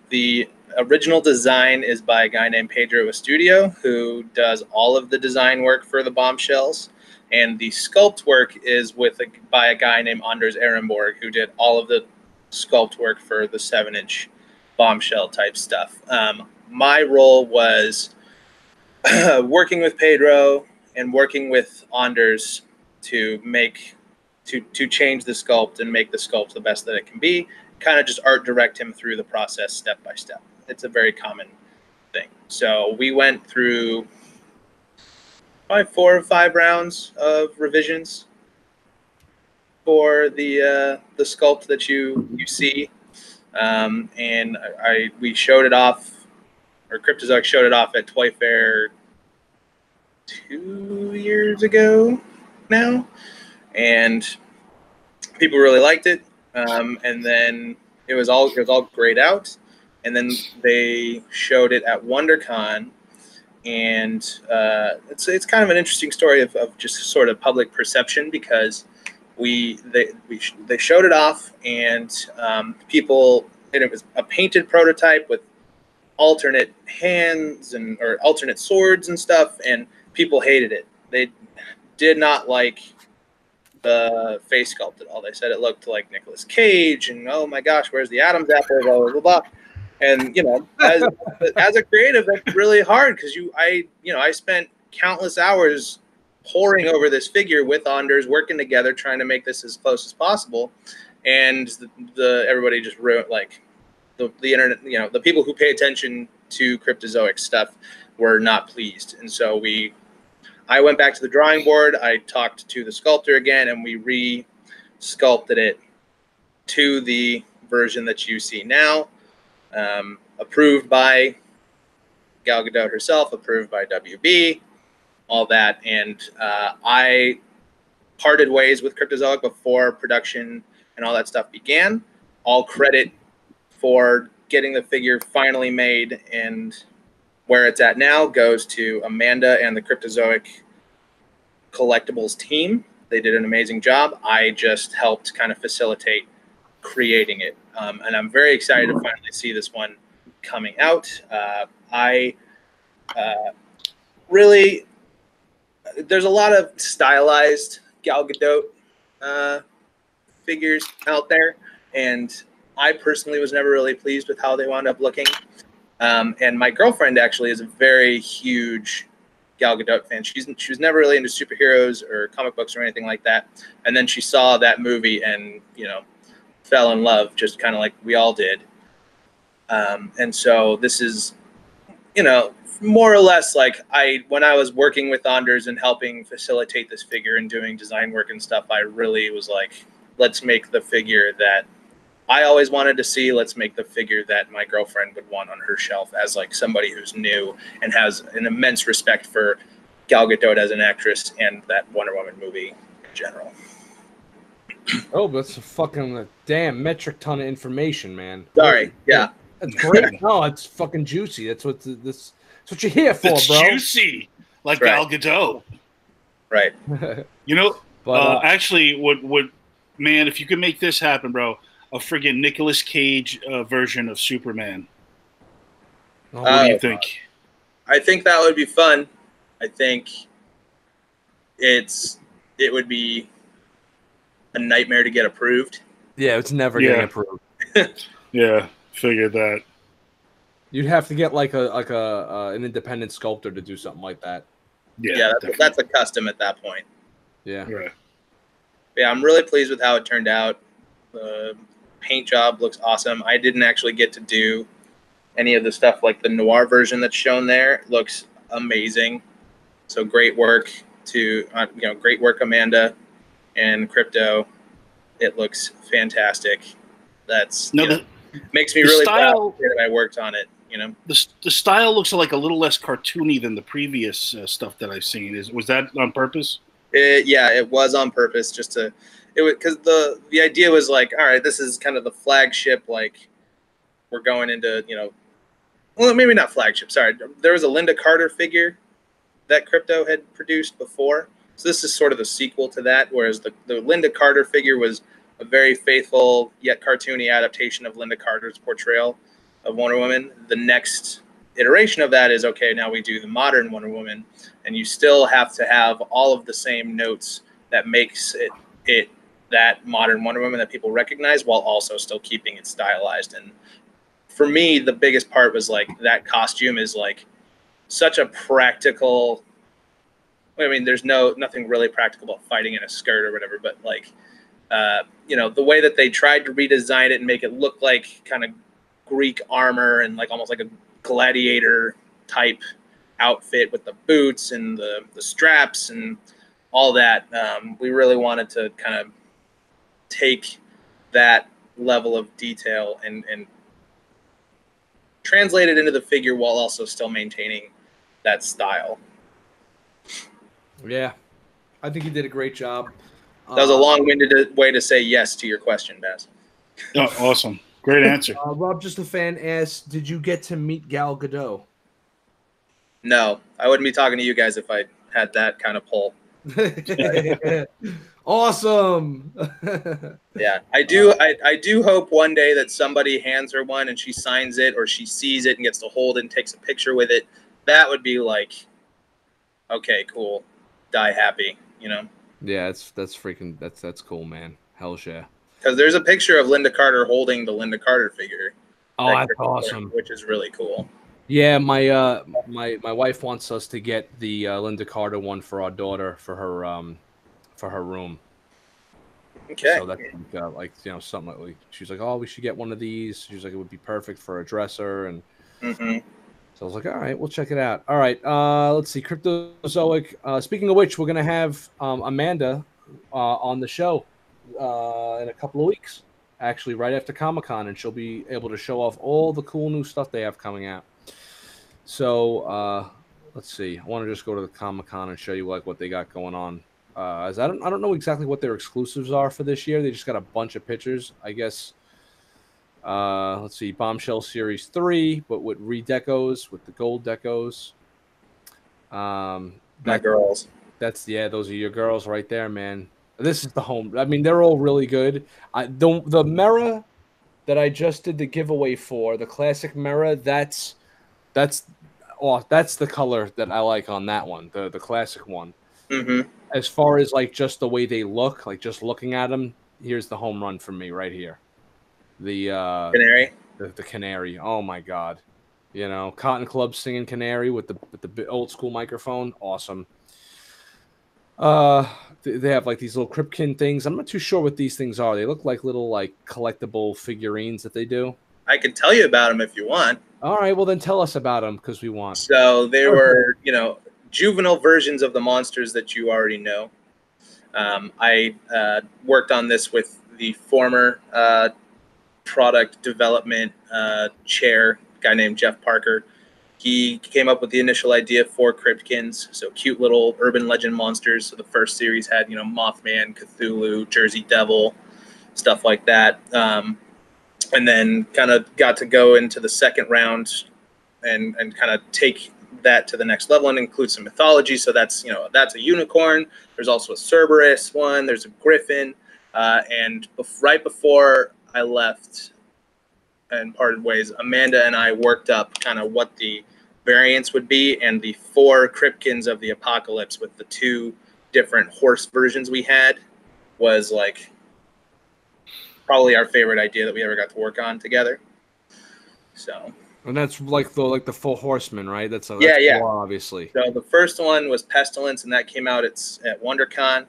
The original design is by a guy named Pedro Estudio, who does all of the design work for the Bombshells, and the sculpt work is by a guy named Anders Ehrenborg, who did all of the sculpt work for the 7-inch Bombshell type stuff. My role was working with Pedro and working with Anders to change the sculpt and make the sculpt the best that it can be. Kind of just art direct him through the process step by step. It's a very common thing. So we went through probably 4 or 5 rounds of revisions for the sculpt that you see, and we showed it off, or Cryptozoic showed it off at Toy Fair 2 years ago now, and people really liked it. And then it was all grayed out, and then they showed it at WonderCon, and it's kind of an interesting story of just sort of public perception, because they showed it off, and people, and it was a painted prototype with alternate hands or alternate swords and stuff, and people hated it. They did not like the face sculpt at all. They said it looked like Nicolas Cage, and oh my gosh, where's the Adam's apple? Blah blah blah. And as a creative, that's really hard, because I spent countless hours poring over this figure with Anders, working together, trying to make this as close as possible, and everybody just ruined, like, the internet. The people who pay attention to Cryptozoic stuff were not pleased, and so I went back to the drawing board. I talked to the sculptor again, and we re-sculpted it to the version that you see now, approved by Gal Gadot herself, approved by WB, all that. And I parted ways with Cryptozoic before production and all that stuff began. All credit for getting the figure finally made, and where it's at now goes to Amanda and the Cryptozoic collectibles team. They did an amazing job. I just helped kind of facilitate creating it. And I'm very excited to finally see this one coming out. Really, there's a lot of stylized Gal Gadot figures out there, and I personally was never really pleased with how they wound up looking. And my girlfriend actually is a very huge Gal Gadot fan. She was never really into superheroes or comic books or anything like that. And then she saw that movie and, fell in love, just kind of like we all did. And so this is, more or less like when I was working with Anders and helping facilitate this figure and doing design work and stuff, I really was like, let's make the figure that I always wanted to see. Let's make the figure that my girlfriend would want on her shelf, as like somebody who's new and has an immense respect for Gal Gadot as an actress and that Wonder Woman movie in general. Oh, that's a fucking damn metric ton of information, man. Sorry, yeah. That's great. No, it's fucking juicy. That's what you're here for, it's bro. Juicy, like right. Gal Gadot. Right. Actually, would man, if you could make this happen, bro, a friggin' Nicolas Cage version of Superman. What do you think? I think that would be fun. I think it would be a nightmare to get approved. Yeah, it's never getting approved. Yeah, figured that. You'd have to get like an independent sculptor to do something like that. Yeah, that's a custom at that point. Yeah. Right. Yeah, I'm really pleased with how it turned out. The paint job looks awesome. I didn't actually get to do any of the stuff like the noir version that's shown there. It looks amazing. So great work great work, Amanda and Crypto. It looks fantastic. Makes me really proud that I worked on it. The style looks like a little less cartoony than the previous stuff that I've seen. Was that on purpose? It was on purpose, because the idea was like, all right, this is kind of the flagship, like we're going into, well, maybe not flagship, sorry. There was a Linda Carter figure that Crypto had produced before. So this is sort of the sequel to that, whereas the Linda Carter figure was a very faithful yet cartoony adaptation of Linda Carter's portrayal of Wonder Woman. The next iteration of that is, okay, now we do the modern Wonder Woman, and you still have to have all of the same notes that makes it that modern Wonder Woman that people recognize, while also still keeping it stylized. And for me, the biggest part was like that costume is like such a practical. I mean, there's nothing really practical about fighting in a skirt or whatever, but like, the way that they tried to redesign it and make it look like kind of Greek armor and like almost like a gladiator type outfit with the boots and the straps and all that. We really wanted to kind of take that level of detail and translate it into the figure while also still maintaining that style. Yeah, I think you did a great job. That was a long-winded way to say yes to your question, Baz. Oh, awesome. Great answer. Rob Just a Fan asks, did you get to meet Gal Gadot? No, I wouldn't be talking to you guys if I had that kind of pull. Awesome. Yeah, I do. I do hope one day that somebody hands her one and she signs it, or she sees it and gets to hold it and takes a picture with it. That would be like, okay, cool, die happy, you know? Yeah, that's cool, man. Hell yeah. Because there's a picture of Linda Carter holding the Linda Carter figure. Oh, that's awesome. Which is really cool. Yeah, my wife wants us to get the Linda Carter one for our daughter for her room. Okay. So that's like something like she's like, oh, we should get one of these. She's like, it would be perfect for a dresser, and so I was like, all right, we'll check it out. All right, let's see, Cryptozoic. Speaking of which, we're gonna have Amanda on the show in a couple of weeks, actually, right after Comic-Con, and she'll be able to show off all the cool new stuff they have coming out. So let's see. I want to just go to the Comic-Con and show you like what they got going on. As I don't know exactly what their exclusives are for this year. They just got a bunch of pictures, I guess. Let's see, Bombshell Series 3, but with redecos, with the gold decos. My girls. Those are your girls right there, man. This is the home. I mean, they're all really good. The Mera that I just did the giveaway for, the classic Mera, that's the color that I like on that one, the classic one. As far as like just the way they look, like just looking at them, here's the home run for me right here. The Canary. The Canary. Oh my God, Cotton Club singing Canary with the old school microphone. Awesome. They have like these little Kripken things. I'm not too sure what these things are. They look like little like collectible figurines that they do. I can tell you about them if you want. All right, well then tell us about them because we want. So they were, juvenile versions of the monsters that you already know. I worked on this with the former product development chair, guy named Jeff Parker. He came up with the initial idea for Cryptkins, so cute little urban legend monsters. So the first series had, Mothman, Cthulhu, Jersey Devil, stuff like that. And then kind of got to go into the second round and kind of take that to the next level and include some mythology. So that's a unicorn. There's also a Cerberus one. There's a griffin. And right before I left and parted ways, Amanda and I worked up kind of what the variants would be, and the 4 Cryptkins of the Apocalypse with the 2 different horse versions we had was like probably our favorite idea that we ever got to work on together. So. And that's like the 4 horsemen, right? That's yeah. War, obviously. So the first one was Pestilence, and that came out at WonderCon.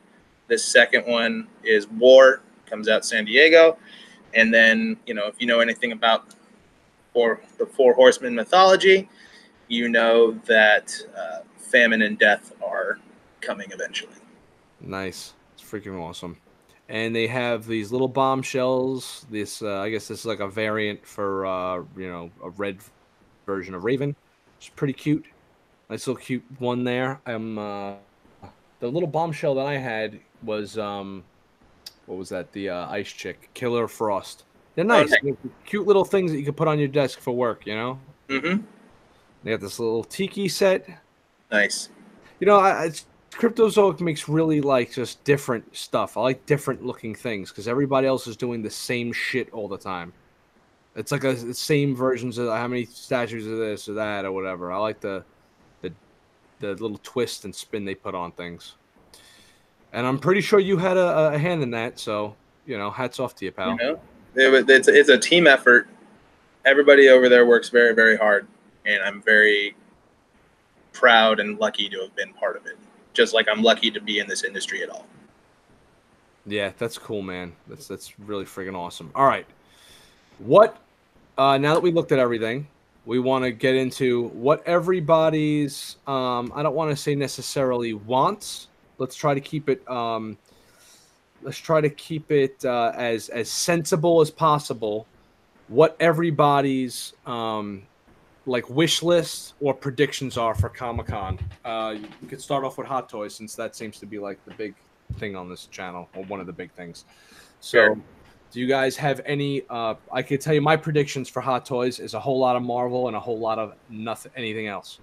This second one is War, comes out San Diego. And then, if you know anything about the 4 horsemen mythology, you know that famine and death are coming eventually. Nice. It's freaking awesome. And they have these little bombshells. This, I guess this is like a variant for, a red version of Raven. It's pretty cute. Nice little cute one there. The little bombshell that I had was, what was that? The ice chick, Killer Frost. They're nice. Okay. Cute little things that you can put on your desk for work, Mm-hmm. They got this little tiki set. Nice. Cryptozoic makes really like just different stuff. I like different looking things because everybody else is doing the same shit all the time. It's like the same versions of how many statues of this or that or whatever. I like the little twist and spin they put on things. And I'm pretty sure you had a hand in that, so hats off to you, pal. It's a team effort. Everybody over there works very, very hard, and I'm very proud and lucky to have been part of it. Just like I'm lucky to be in this industry at all. Yeah, that's cool, man. That's really friggin' awesome. All right, what? Now that we looked at everything, we want to get into what everybody's I don't want to say necessarily wants. Let's try to keep it as sensible as possible. What everybody's like wish lists or predictions are for Comic-Con. You could start off with Hot Toys, since that seems to be like the big thing on this channel, or one of the big things. So Sure. do you guys have any I could tell you my predictions for Hot Toys is a whole lot of Marvel and a whole lot of anything else.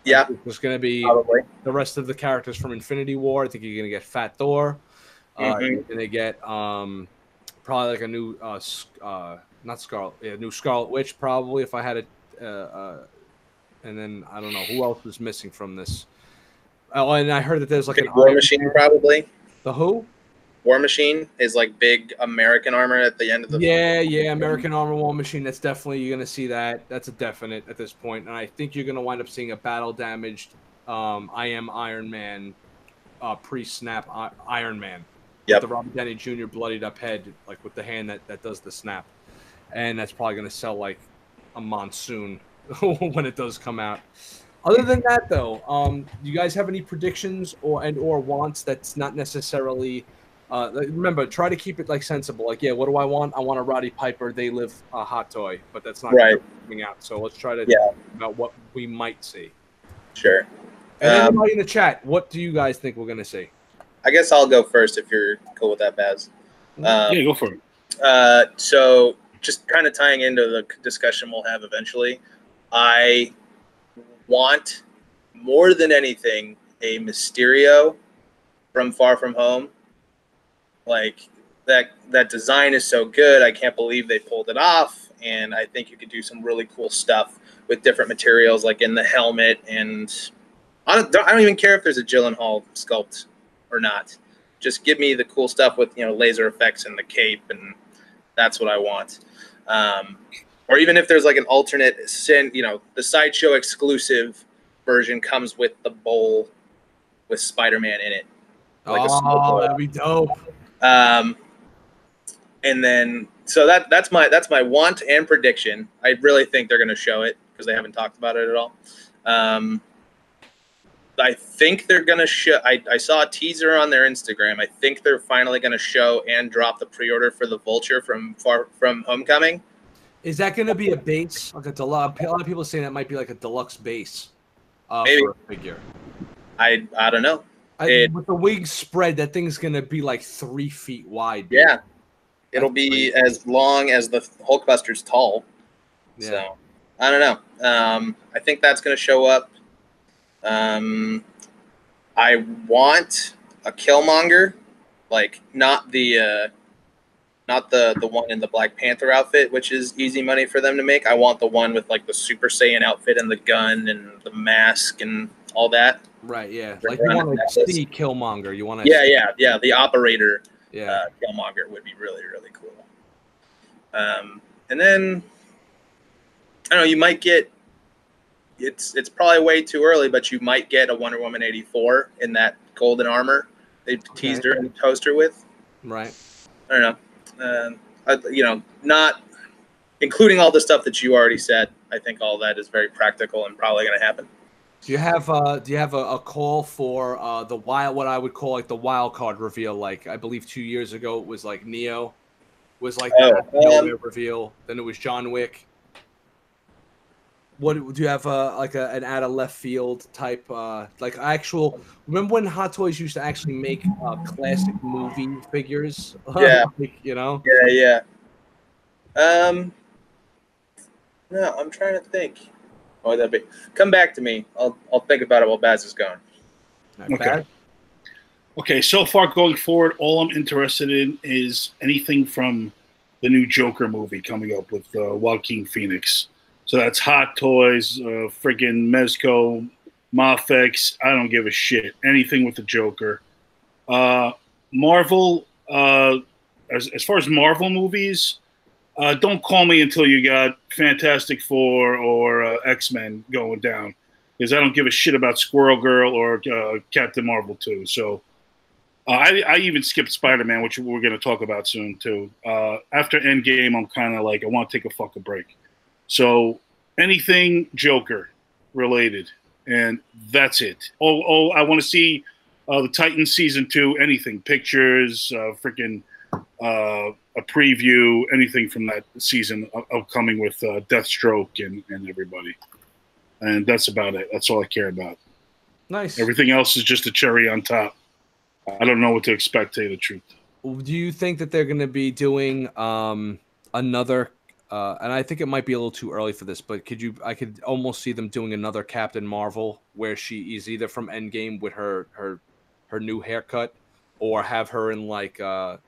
Yeah, There's going to be probably. the rest of the characters from Infinity War. I think you're going to get Fat Thor. You're going to get probably like a new not Scarlet, new Scarlet Witch, probably, if I had it. And then I don't know who else was missing from this. Oh, and I heard that there's like an War Machine, probably. The who? War Machine is like big American armor at the end of the. Yeah, American Armor War Machine. That's definitely, you're gonna see that. That's a definite at this point, and I think you're gonna wind up seeing a battle damaged. I Am Iron Man, pre-snap Iron Man. Yep. With the Robert Downey Jr. bloodied up head, like with the hand that does the snap, and that's probably gonna sell like a monsoon when it does come out. Other than that, though, you guys have any predictions or wants that's not necessarily? Remember, try to keep it like sensible. Like, yeah, what do I want? I want a Roddy Piper They Live hot toy, but that's not coming out. So let's try to talk about what we might see. Sure. And everybody in the chat, what do you guys think we're gonna see? I guess I'll go first if you're cool with that, Baz. Yeah, go for it. So just kind of tying into the discussion we'll have eventually, I want more than anything a Mysterio from Far From Home. Like that design is so good. I can't believe they pulled it off, and I think you could do some really cool stuff with different materials, like in the helmet. And I don't even care if there's a Gyllenhaal sculpt or not. Just give me the cool stuff with laser effects and the cape, and that's what I want. Or even if there's like an alternate the Sideshow exclusive version comes with the bowl with Spider-Man in it. Like that'd be dope. And then so that's my want and prediction. I really think they're going to show it because they haven't talked about it at all. I think they're going to show. I saw a teaser on their Instagram. I think they're finally going to show and drop the pre-order for the Vulture from Homecoming. Is that going to be a base, like a deluxe? A lot of people are saying that might be like a deluxe base Maybe. for a figure. I don't know. With the wings spread, that thing's going to be like 3 feet wide. Dude. Yeah. It'll be as long as the Hulkbuster's tall. Yeah. So, I don't know. I think that's going to show up. I want a Killmonger, like not the one in the Black Panther outfit, which is easy money for them to make. I want the one with like the Super Saiyan outfit and the gun and the mask and all that. Right, yeah. Like you want to see Killmonger. You want to Yeah. The operator Killmonger would be really, really cool. And then I don't know, you might get it's probably way too early, but you might get a Wonder Woman 84 in that golden armor they teased her and toast her with. Right. I don't know. Not including all the stuff that you already said. I think all that is very practical and probably going to happen. Do you have a call for what I would call like the wild card reveal? Like I believe 2 years ago it was like Neo was like the reveal. Then it was John Wick. What do you have an out of left field type like actual? Remember when Hot Toys used to actually make classic movie figures? Yeah, Yeah. No, I'm trying to think. What would that be? Come back to me. I'll think about it while Baz is gone. Okay. Okay. So far, going forward, all I'm interested in is anything from the new Joker movie coming up with Joaquin Phoenix. So that's Hot Toys, friggin' Mezco, Mafex. I don't give a shit. Anything with the Joker. Marvel, as far as Marvel movies, don't call me until you got Fantastic Four or X-Men going down, because I don't give a shit about Squirrel Girl or Captain Marvel 2. So I even skipped Spider-Man, which we're going to talk about soon too. After Endgame, I'm kind of like, I want to take a fucking break. So anything Joker related, and that's it. I want to see the Titans season 2. Anything, pictures, freaking a preview, anything from that season upcoming with Deathstroke and everybody. And that's about it. That's all I care about. Nice. Everything else is just a cherry on top. I don't know what to expect, to tell you the truth. Do you think that they're going to be doing another? And I think it might be a little too early for this, but I could almost see them doing another Captain Marvel where she is either from Endgame with her new haircut, or have her in like well,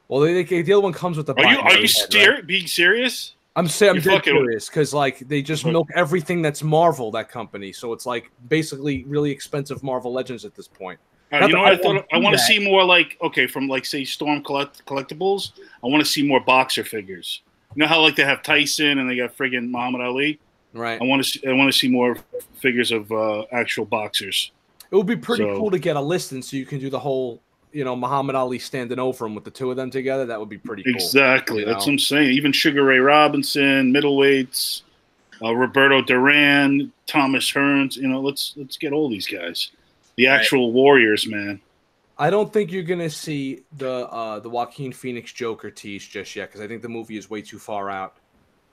the other one comes with the. Are you being serious? I'm dead serious because like they just milk everything that's Marvel, that company. So it's like basically really expensive Marvel Legends at this point. You know what I thought? I want to see more like, okay, from like say Storm Collectibles. I want to see more boxer figures. You know how like they have Tyson and they got friggin' Muhammad Ali. Right. I want to see more figures of actual boxers. It would be pretty cool to get a listing so you can do the whole, Muhammad Ali standing over him with the two of them together. That would be pretty cool. Exactly. That's what I'm saying. Even Sugar Ray Robinson, middleweights, Roberto Duran, Thomas Hearns. Let's get all these guys. The actual warriors, man. I don't think you're gonna see the Joaquin Phoenix Joker tease just yet because I think the movie is way too far out.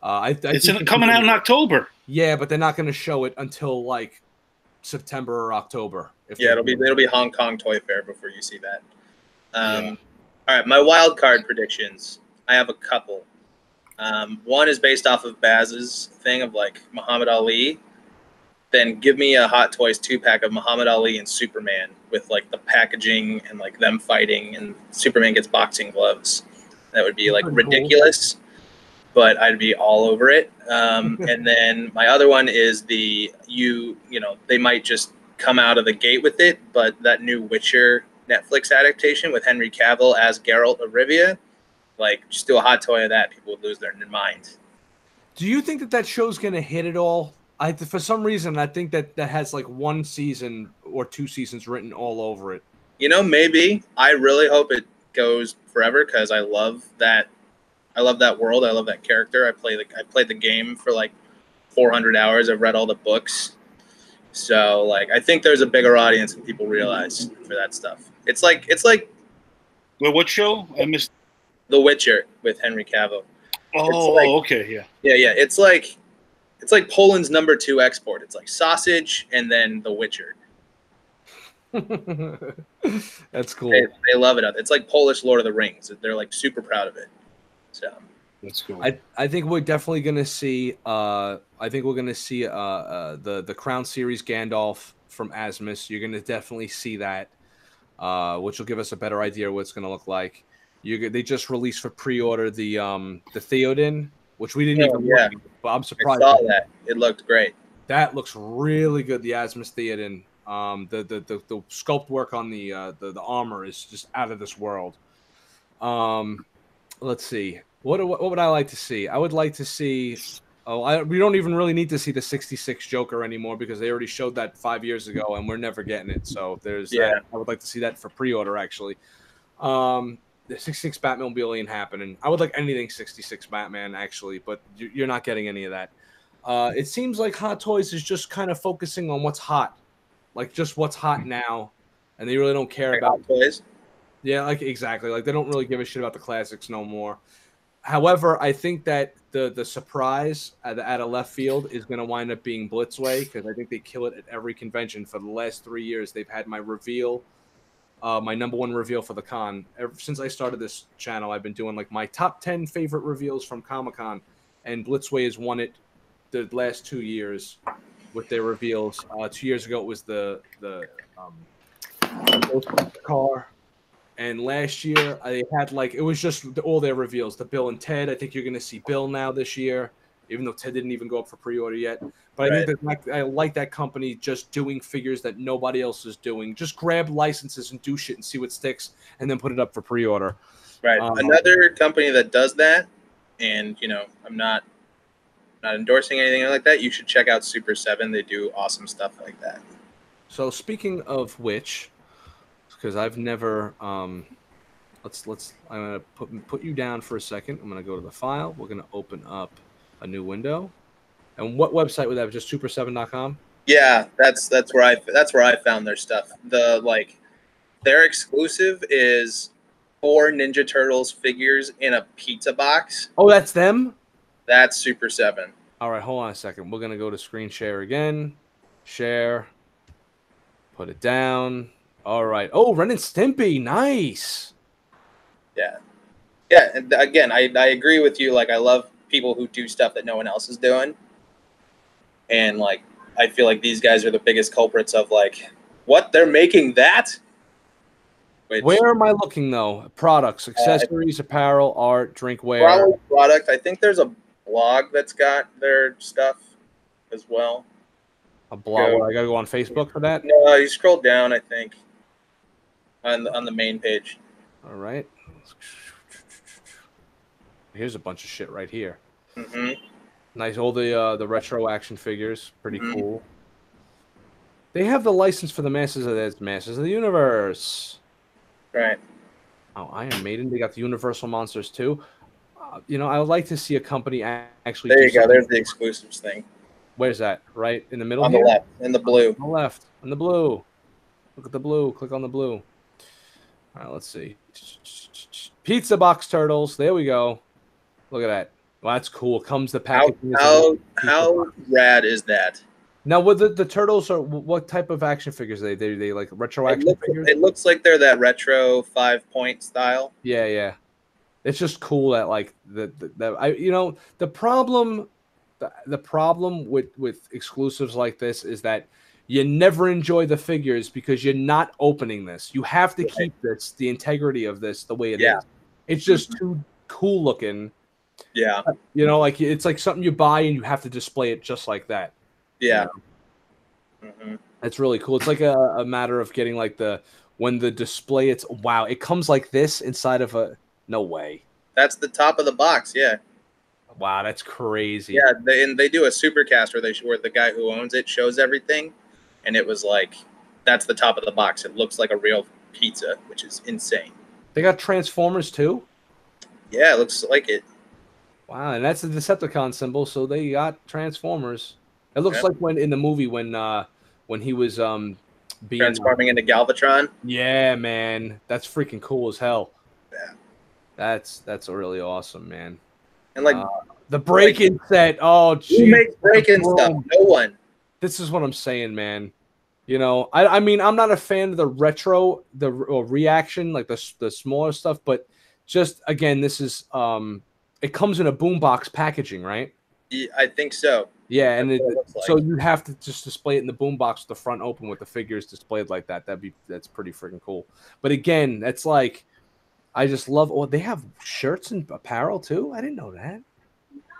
It's coming out in October. Yeah, but they're not gonna show it until like September or October. It'll be Hong Kong Toy Fair before you see that. All right, my wild card predictions. I have a couple. One is based off of Baz's thing of like Muhammad Ali. Then give me a Hot Toys 2-pack of Muhammad Ali and Superman with like the packaging and like them fighting, and Superman gets boxing gloves. That would be like ridiculous, but I'd be all over it. And then my other one is they might just come out of the gate with it, but that new Witcher Netflix adaptation with Henry Cavill as Geralt of Rivia, like just do a hot toy of that, people would lose their mind. Do you think that show's gonna hit it all? For some reason, I think that has like 1 season or 2 seasons written all over it. Maybe. I really hope it goes forever because I love that. I love that world. I love that character. I played the game for like 400 hours. I've read all the books. So like I think there's a bigger audience than people realize for that stuff. It's like Well, what show? I missed The Witcher with Henry Cavill. Oh, okay, yeah. Yeah. It's like Poland's number 2 export. It's like sausage and then The Witcher. That's cool. They love it. It's like Polish Lord of the Rings. They're like super proud of it. So that's cool. I think we're definitely going to see. The Crown Series Gandalf from Asmus. You're going to definitely see that, which will give us a better idea of what it's going to look like. They just released for pre-order the Theoden, which we didn't even look at, but I'm surprised. I saw that. It looked great. That looks really good. The Asmus Theoden. The sculpt work on the armor is just out of this world. Let's see. What would I like to see? I would like to see. We don't even really need to see the 66 Joker anymore because they already showed that 5 years ago, and we're never getting it. So there's that. I would like to see that for pre-order actually. The 66 Batmobile ain't happening. I would like anything 66 Batman actually, but you're not getting any of that. It seems like Hot Toys is just kind of focusing on what's hot, like just what's hot now, and they really don't care about Hot Toys. Yeah, like exactly. Like they don't really give a shit about the classics no more. However, I think that the surprise at a left field is going to wind up being Blitzway because I think they kill it at every convention. For the last 3 years, they've had my reveal, my number 1 reveal for the con. Ever since I started this channel, I've been doing like my top 10 favorite reveals from Comic-Con, and Blitzway has won it the last 2 years with their reveals. 2 years ago, it was the car. And last year, I had it was just all their reveals. The Bill and Ted. I think you're going to see Bill now this year, even though Ted didn't even go up for pre-order yet. But I think that I like that company just doing figures that nobody else is doing. Just grab licenses and do shit and see what sticks, and then put it up for pre-order. Right. Another company that does that, and I'm not endorsing anything like that. You should check out Super 7. They do awesome stuff like that. So speaking of which. Because I've never let's I'm gonna put you down for a second. I'm gonna go to the file. We're gonna open up A new window. And what website would that be? Just super7.com? Yeah, that's where I found their stuff. Their exclusive is 4 Ninja Turtles figures in a pizza box. Oh, that's them? That's Super 7. All right, hold on a second. We're going to go to screen share again. Share. Put it down. All right. Oh, Ren and Stimpy. Nice. Yeah. Yeah, and again, I agree with you. Like, I love people who do stuff that no one else is doing. And, like, I feel like these guys are the biggest culprits of, like, what? They're making that? Where am I looking, though? Products, accessories, apparel, art, drinkware. Probably product. I think there's a blog that's got their stuff as well. A blog? I got to go on Facebook for that? No, you scroll down, I think, on the main page. All right. Here's a bunch of shit right here. Mm-hmm. Nice. All the retro action figures. Pretty cool. They have the license for the Masters of the Universe. Right. Oh, Iron Maiden. They got the Universal Monsters too. You know, I would like to see a company actually. There you go. There's the exclusives thing. Where's that? Right in the middle. On here? the left, in the blue. On the left, in the blue. Look at the blue. Click on the blue. All right, let's see. Pizza box turtles. There we go. Look at that. Well, that's cool. It comes the package. How rad is that? Now, what the turtles are? What type of action figures are they? They like retro action figures? It looks like they're that retro 5-point style. Yeah, yeah. It's just cool that like the problem with exclusives like this is that you never enjoy the figures because you're not opening this. You have to keep the integrity of this the way it is. It's just too cool looking. Yeah. You know, like it's like something you buy and you have to display it just like that. Yeah. You know? It's really cool. It's like a matter of getting like when the display, it comes like this inside of a, no way. That's the top of the box. Yeah. Wow. That's crazy. Yeah. They do a supercast where the guy who owns it shows everything. And it was like, that's the top of the box. It looks like a real pizza, which is insane. They got Transformers too? Yeah, it looks like it. Wow, and that's the Decepticon symbol, so they got Transformers. It looks like when in the movie when he was being transforming into Galvatron. Yeah, man. That's freaking cool as hell. Yeah. That's really awesome, man. And like the break-in set. Oh, geez. Who makes break-in stuff? No one. This is what I'm saying, man. You know, I mean, I'm not a fan of the retro, reaction, like the smaller stuff, but just again, this is it comes in a boombox packaging, right? Yeah, I think so. Yeah, and so you have to just display it in the boombox with the front open with the figures displayed like that. That's pretty freaking cool. But again, that's like, I just love. Oh, they have shirts and apparel too. I didn't know that.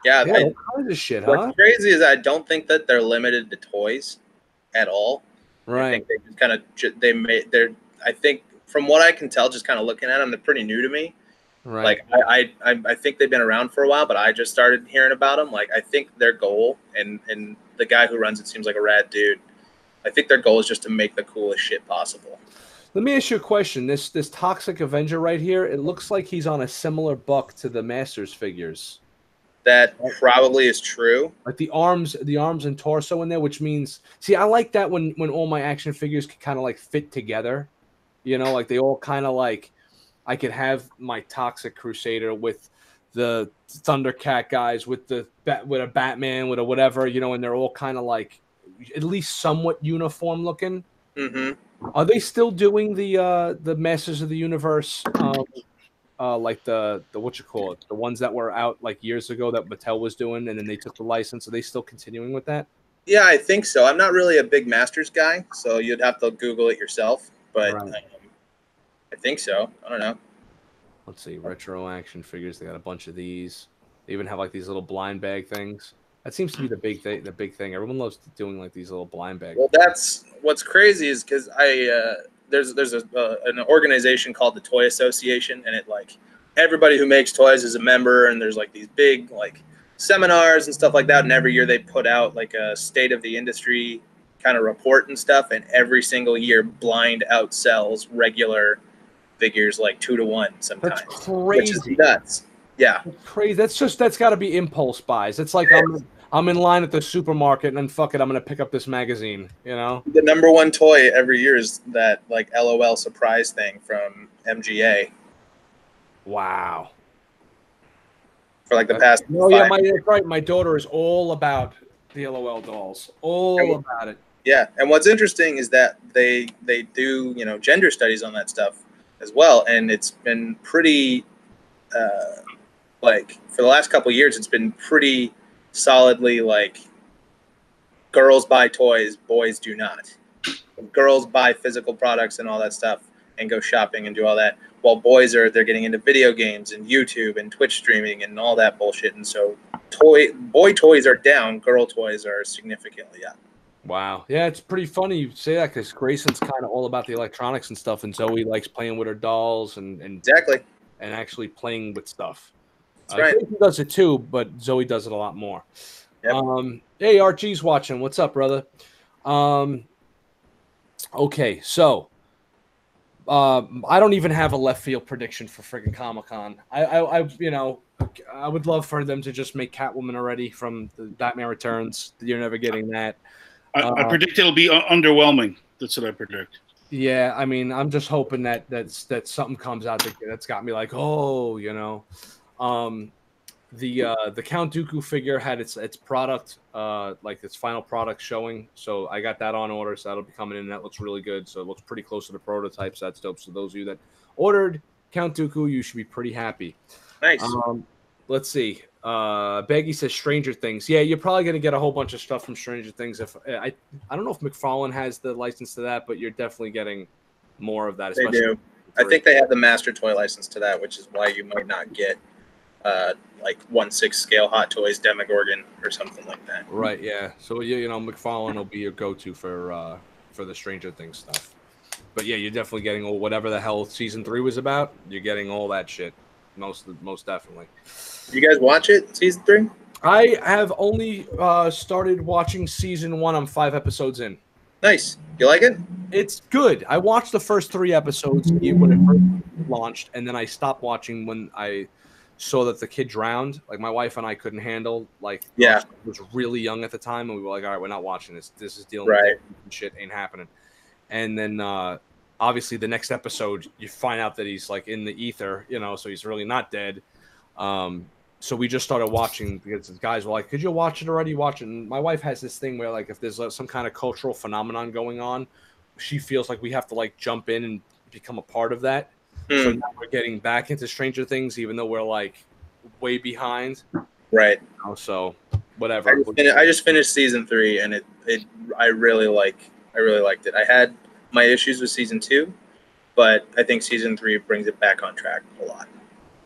Yeah, all kinds of shit. What's crazy is I don't think that they're limited to toys at all. Right. I think they just kind of I think from what I can tell, just kind of looking at them, they're pretty new to me. Right. Like I think they've been around for a while, but I just started hearing about them. Like I think their goal, and the guy who runs it seems like a rad dude. I think their goal is just to make the coolest shit possible. Let me ask you a question. This Toxic Avenger right here, it looks like he's on a similar buck to the Masters figures. That probably is true. Like the arms and torso in there, which means, see, I like that when all my action figures can kind of like fit together. You know, like they all kind of like, I could have my Toxic Crusader with the Thundercat guys, with a Batman, with a whatever, you know, and they're all kind of like at least somewhat uniform looking. Mm-hmm. Are they still doing the Masters of the Universe, like the what you call it, the ones that were out like years ago that Mattel was doing, and then they took the license? Are they still continuing with that? Yeah, I think so. I'm not really a big Masters guy, so you'd have to Google it yourself. But right. I think so. I don't know. Let's see, retro action figures. They got a bunch of these. They even have like these little blind bag things. That seems to be the big thing. The big thing. Everyone loves doing like these little blind bags. Well, that's what's crazy is because there's an organization called the Toy Association, and it like everybody who makes toys is a member, and there's like these big like seminars and stuff like that. And every year they put out like a state of the industry kind of report and stuff. And every single year, blind outsells regular figures like 2 to 1 sometimes. That's crazy. Which is nuts. Yeah. Crazy. That's got to be impulse buys. It's like I'm in line at the supermarket and then fuck it, I'm gonna pick up this magazine. You know, The number one toy every year is that like LOL surprise thing from MGA wow. for like the past. Oh yeah, that's right. My daughter is all about the LOL dolls. All about it. Yeah, and what's interesting is that they do gender studies on that stuff as well, and it's been pretty like for the last couple of years, it's been pretty solidly like girls buy toys, boys do not. Girls buy physical products and all that stuff and go shopping and do all that, while boys they're getting into video games and YouTube and Twitch streaming and all that bullshit. And so boy toys are down, girl toys are significantly up. Wow. Yeah, it's pretty funny you say that because Grayson's kind of all about the electronics and stuff, and Zoe likes playing with her dolls and exactly and actually playing with stuff. That's right. Grayson does it too, but Zoe does it a lot more. Yep. Hey, Archie's watching. What's up, brother? Okay, so I don't even have a left field prediction for friggin' Comic-Con. I would love for them to just make Catwoman already from the Batman Returns. You're never getting that. I predict it'll be underwhelming. That's what I predict. Yeah, I mean, I'm just hoping that something comes out that's got me like, oh, the Count Dooku figure had its product, like its final product showing. So I got that on order, so that'll be coming in. That looks really good. So it looks pretty close to the prototype. So that's dope. So those of you that ordered Count Dooku, you should be pretty happy. Nice. Let's see. Baggy says Stranger Things. Yeah, you're probably gonna get a whole bunch of stuff from Stranger Things. If I don't know if McFarlane has the license to that, but you're definitely getting more of that. They do. I think they have the master toy license to that, which is why you might not get like 1/6 scale Hot Toys Demogorgon or something like that. Right. Yeah. So McFarlane will be your go-to for the Stranger Things stuff. But yeah, you're definitely getting whatever the hell season 3 was about. You're getting all that shit. Most definitely. You guys watch it, season 3? I have only started watching season 1. I'm 5 episodes in. Nice. You like it? It's good. I watched the first 3 episodes when it first launched, and then I stopped watching when I saw that the kid drowned. Like my wife and I couldn't handle. Yeah, was really young at the time, and we were like, all right, we're not watching this. This is dealing with shit ain't happening. And then obviously the next episode you find out that he's like in the ether, so he's really not dead. So we just started watching because the guys were like, could you watch it already? Watch it. And my wife has this thing where like if there's some kind of cultural phenomenon going on, she feels like we have to like jump in and become a part of that. So now we're getting back into Stranger Things, even though we're like way behind. Right. So whatever. I just finished season 3 and I really liked it. I had my issues with season 2, but I think season 3 brings it back on track a lot.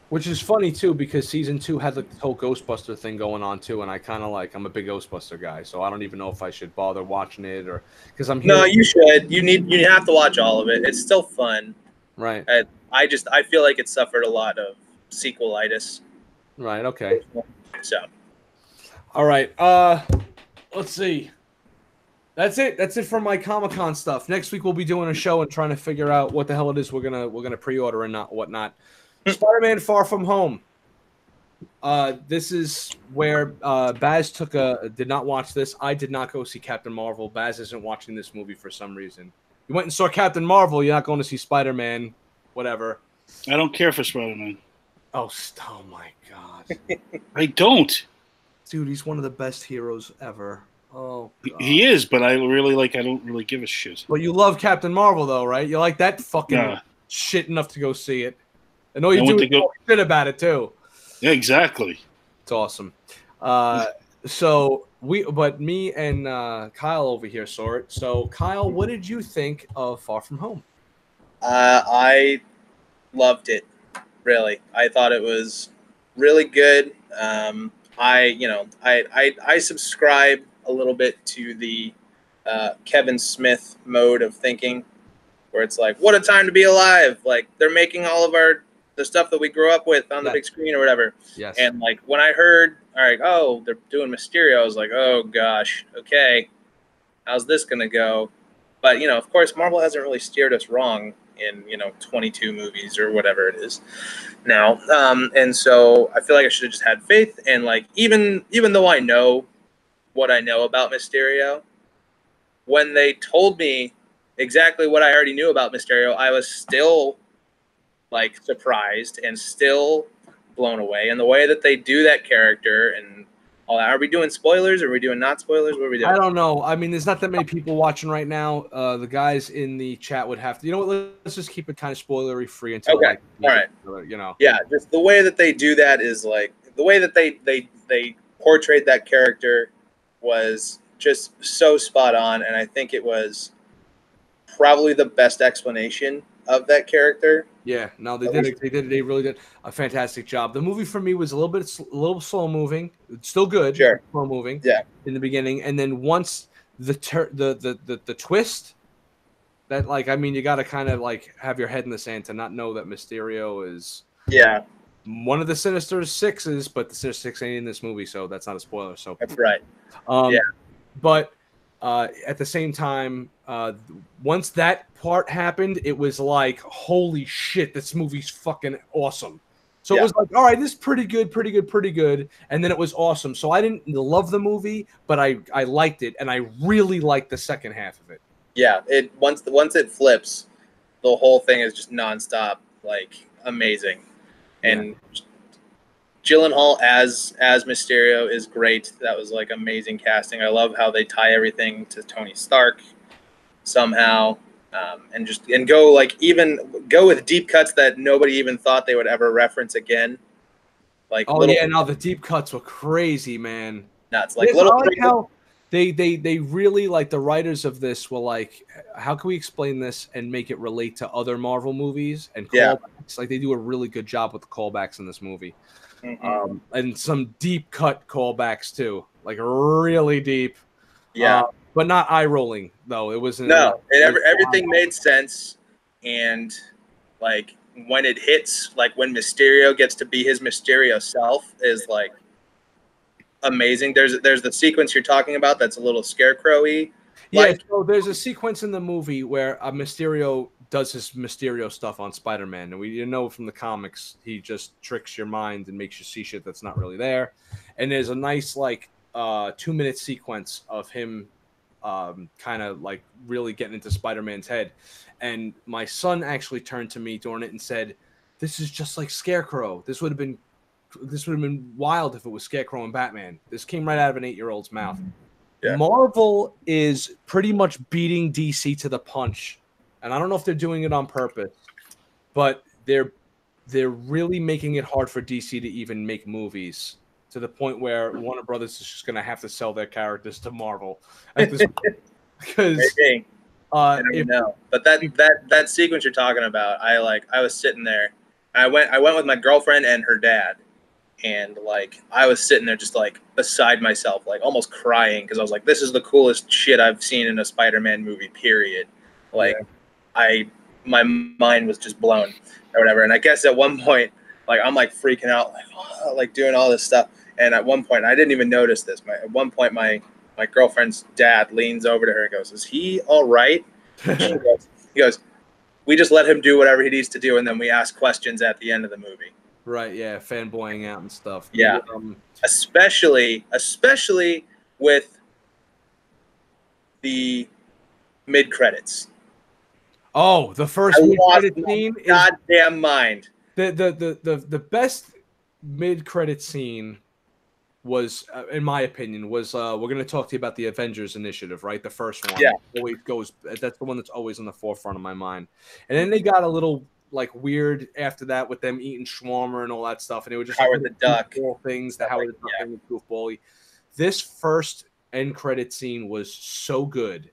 Which is funny too, because season 2 had like the whole Ghostbuster thing going on too, and I'm a big Ghostbuster guy, so I don't even know if I should bother watching it or because I'm. No, you should. You have to watch all of it. It's still fun. Right. I feel like it suffered a lot of sequelitis. Right. Okay. So. All right. Let's see. That's it. That's it for my Comic-Con stuff. Next week we'll be doing a show and trying to figure out what the hell it is we're gonna pre-order and whatnot. Spider-Man Far From Home. This is where Baz did not watch this. I did not go see Captain Marvel. Baz isn't watching this movie for some reason. You went and saw Captain Marvel. You're not going to see Spider-Man. Whatever. I don't care for Spider-Man. Oh my God. I don't. Dude, he's one of the best heroes ever. Oh, God. He is, but I don't really give a shit. But you love Captain Marvel, though, right? You like that fucking shit enough to go see it. I know you do shit about it, too. Yeah, exactly. It's awesome. But me and Kyle over here saw it. So, Kyle, what did you think of Far From Home? I loved it. Really, I thought it was really good. I subscribe a little bit to the Kevin Smith mode of thinking, where it's like, what a time to be alive! Like they're making all of the stuff that we grew up with on the big screen or whatever. Yes. And like when I heard, they're doing Mysterio, I was like, oh gosh, okay, how's this gonna go? But of course, Marvel hasn't really steered us wrong in 22 movies or whatever it is now. And so I feel like I should have just had faith. And like even though I know what I know about Mysterio, when they told me exactly what I already knew about Mysterio, I was still like surprised and still blown away. And the way that they do that character and all that. Are we doing spoilers? Are we doing not spoilers? What are we doing? I don't know. I mean, there's not that many people watching right now. The guys in the chat would have to. You know what? Let's just keep it kind of spoilery free until. Okay. Like, all right. You know. Yeah, just the way that they do that is like the way that they portrayed that character was just so spot on, and I think it was probably the best explanation of that character. Yeah, no, they really did a fantastic job. The movie for me was a little slow moving. It's still good, sure, slow moving. Yeah, in the beginning, and then once the twist, that like I mean, you got to kind of like have your head in the sand to not know that Mysterio is one of the Sinister Sixes, but the Sinister Six ain't in this movie, so that's not a spoiler. So that's right. But at the same time, once that part happened, it was like, holy shit, this movie's fucking awesome. So it was like, all right, this is pretty good. And then it was awesome. So I didn't love the movie, but I liked it, and I really liked the second half of it. Yeah, once it flips, the whole thing is just nonstop, like amazing. And Gyllenhaal as Mysterio is great. That was like amazing casting. I love how they tie everything to Tony Stark somehow, and go with deep cuts that nobody even thought they would ever reference again. Like now the deep cuts were crazy, man. Nuts. Like I like how they really like the writers of this were like, how can we explain this and make it relate to other Marvel movies and callbacks? Like they do a really good job with the callbacks in this movie. Mm-hmm. And some deep cut callbacks too, like really deep. But not eye rolling though. It wasn't. No, everything made sense, and like when it hits, like when Mysterio gets to be his Mysterio self, is like amazing. There's the sequence you're talking about that's a little scarecrowy. Yeah, so there's a sequence in the movie where Mysterio does his Mysterio stuff on Spider-Man, and we know from the comics he just tricks your mind and makes you see shit that's not really there. And there's a nice 2-minute sequence of him kind of like really getting into Spider-Man's head. And my son actually turned to me during it and said, "This is just like Scarecrow. This would have been wild if it was Scarecrow and Batman. This came right out of an 8-year-old's mouth." Yeah. Marvel is pretty much beating DC to the punch, and I don't know if they're doing it on purpose, but they're really making it hard for DC to even make movies, to the point where Warner Brothers is just going to have to sell their characters to Marvel at this point. Because I don't know, but that sequence you're talking about, I was sitting there, I went with my girlfriend and her dad. And like I was sitting there just like beside myself, like almost crying, because I was like, this is the coolest shit I've seen in a Spider-Man movie, period. Like my mind was just blown or whatever. And I guess at one point, like I'm like freaking out, like doing all this stuff. And at one point, I didn't even notice this. At one point, my girlfriend's dad leans over to her and goes, "Is he all right?" He goes, "We just let him do whatever he needs to do, and then we ask questions at the end of the movie." Right, yeah, fanboying out and stuff. Yeah, especially with the mid-credits. Oh, the first mid-credit scene. Goddamn mind. The best mid-credit scene was, in my opinion, was we're going to talk to you about the Avengers Initiative, right? The first one. Yeah. Always goes. That's the one that's always on the forefront of my mind. And then they got a little like weird after that with them eating shawarma and all that stuff, and it was just Howard the Duck things. The Howard the Duck thing was goofball-y. This first end credit scene was so good.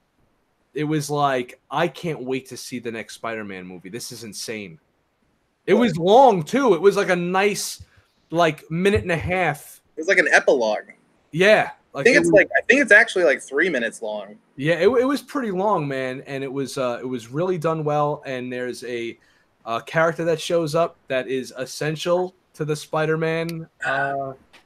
It was like, I can't wait to see the next Spider-Man movie. This is insane. It was long too. It was like a nice minute and a half. It was like an epilogue. Yeah. I think it's actually like 3 minutes long. Yeah, it was pretty long, man, and it was really done well. And there's a character that shows up that is essential to the Spider-Man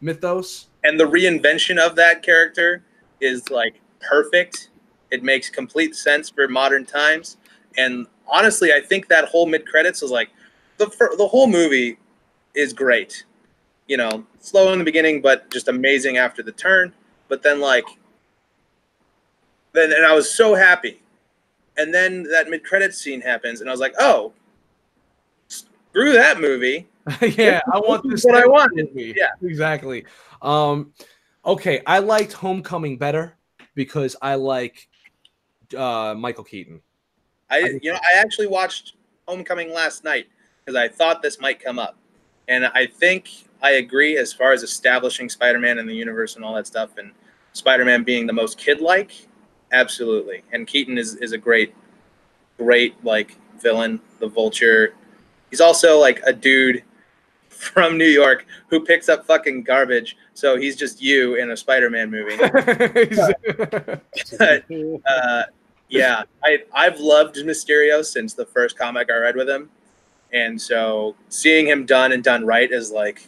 mythos. And the reinvention of that character is like perfect. It makes complete sense for modern times. And honestly, I think that whole mid credits was like the whole movie is great. You know, slow in the beginning, but just amazing after the turn. But then and I was so happy. And then that mid credits scene happens, and I was like, oh, screw that movie. Yeah, I want this. What I wanted. Movie. Yeah, exactly. Okay, I liked Homecoming better because I like Michael Keaton. I actually watched Homecoming last night because I thought this might come up, and I think I agree as far as establishing Spider-Man in the universe and all that stuff, and Spider-Man being the most kid-like, absolutely. And Keaton is a great like villain, the Vulture. He's also like a dude from New York who picks up fucking garbage, so he's just you in a Spider-Man movie. But, yeah, I've loved Mysterio since the first comic I read with him, and so seeing him done right is like,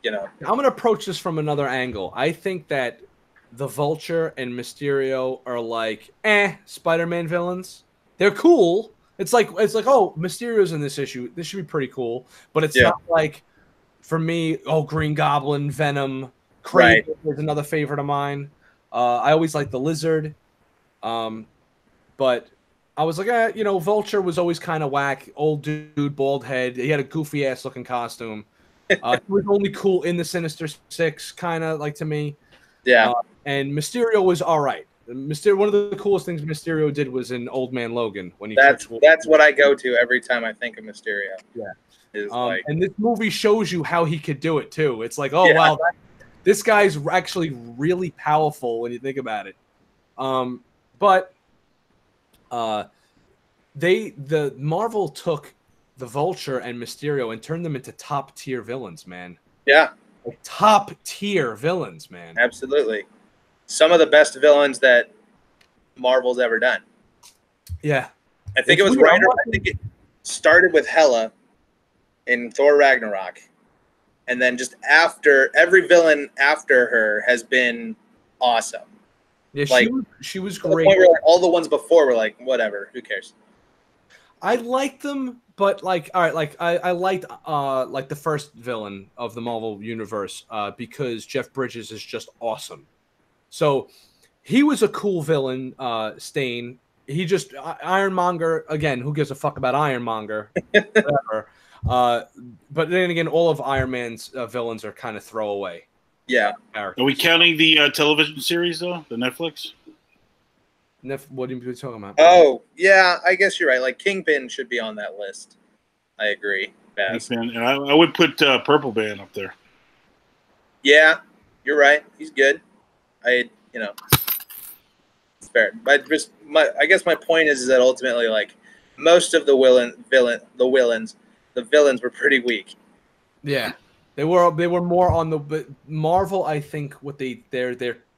you know. I'm gonna approach this from another angle. I think that the Vulture and Mysterio are like Spider-Man villains. They're cool. It's like oh, Mysterio's in this issue. This should be pretty cool. But it's not like, for me, Green Goblin, Venom, Kraven is another favorite of mine. I always liked the Lizard. But I was like, Vulture was always kind of whack. Old dude, bald head. He had a goofy ass looking costume. He was only cool in the Sinister Six, kind of like, to me. Yeah. And Mysterio was all right. One of the coolest things Mysterio did was in Old Man Logan when he. That's what I go to every time I think of Mysterio. Yeah. And this movie shows you how he could do it too. It's like, oh wow, this guy's actually really powerful when you think about it. But the Marvel took the Vulture and Mysterio and turned them into top tier villains, man. Yeah. Like, top tier villains, man. Absolutely. Some of the best villains that Marvel's ever done. Yeah. I think I think it started with Hela in Thor Ragnarok. And then just every villain after her has been awesome. Yeah, like, she was to great. the point where, like, all the ones before were like, whatever, who cares? I liked them, but like, all right, like I liked like the first villain of the Marvel universe because Jeff Bridges is just awesome. So he was a cool villain, Stain. He just Ironmonger again. Who gives a fuck about Ironmonger? Whatever. But then again, all of Iron Man's villains are kind of throwaway. Yeah. Are we counting the television series though? The Netflix? What are you talking about? Oh yeah, I guess you're right. Like Kingpin should be on that list. I agree. Kingpin, and I would put Purple Band up there. Yeah, you're right. He's good. It's fair. But I guess my point is that ultimately, like, most of the villains were pretty weak. Yeah, they were more on the Marvel. I think what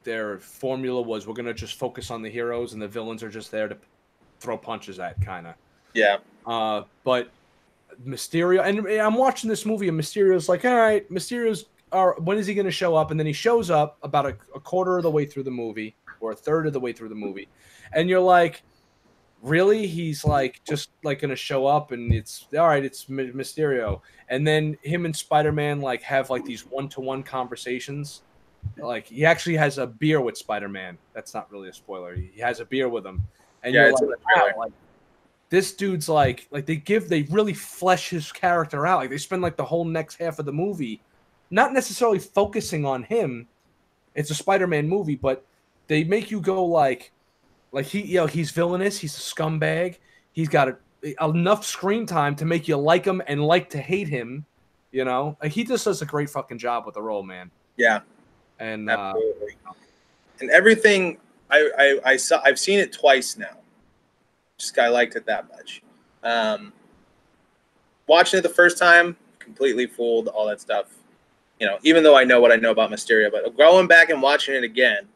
their formula was, we're gonna just focus on the heroes and the villains are just there to throw punches at, kind of. Yeah. But Mysterio, and I'm watching this movie, and Mysterio's like, all right, when is he gonna show up? And then he shows up about a quarter of the way through the movie, or a third of the way through the movie, and you're like, really? He's like just like gonna show up, and it's all right. It's Mysterio, and then him and Spider-Man like have like these one-to-one conversations. Like, he actually has a beer with Spider-Man. That's not really a spoiler. He has a beer with him, and you're like, wow, like, this dude's like they really flesh his character out. Like, they spend like the whole next half of the movie not necessarily focusing on him. It's a Spider-Man movie, but they make you go like he's villainous. He's a scumbag. He's got enough screen time to make you like him and like to hate him. You know, like, he just does a great fucking job with the role, man. Yeah. And absolutely. And everything I've seen it twice now. Just I liked it that much. Watching it the first time, completely fooled, all that stuff. You know, even though I know what I know about Mysterio, but going back and watching it again,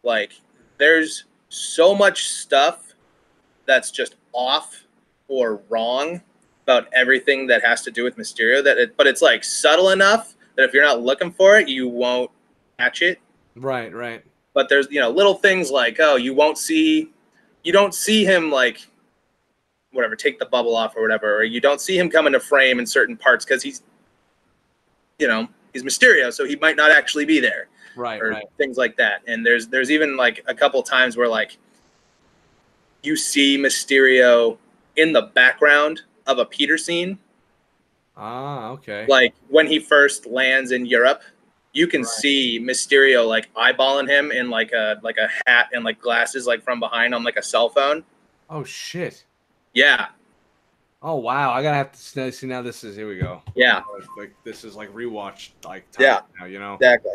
like, there's so much stuff that's just off or wrong about everything that has to do with Mysterio. But it's like subtle enough that if you're not looking for it, you won't catch it. Right. But there's, little things like, oh, you don't see him like whatever, take the bubble off or whatever, or you don't see him come into frame in certain parts because he's, you know, he's Mysterio, so he might not actually be there. Right, or right. things like that. And there's even like a couple times where like you see Mysterio in the background of a Peter scene. Ah, okay. Like when he first lands in Europe, you can see Mysterio like eyeballing him in like a hat and like glasses like from behind on like a cell phone. Oh shit. Yeah. Oh wow, I gotta have to see now. This is, here we go. Yeah. Like this is like rewatch like time now, you know. Exactly.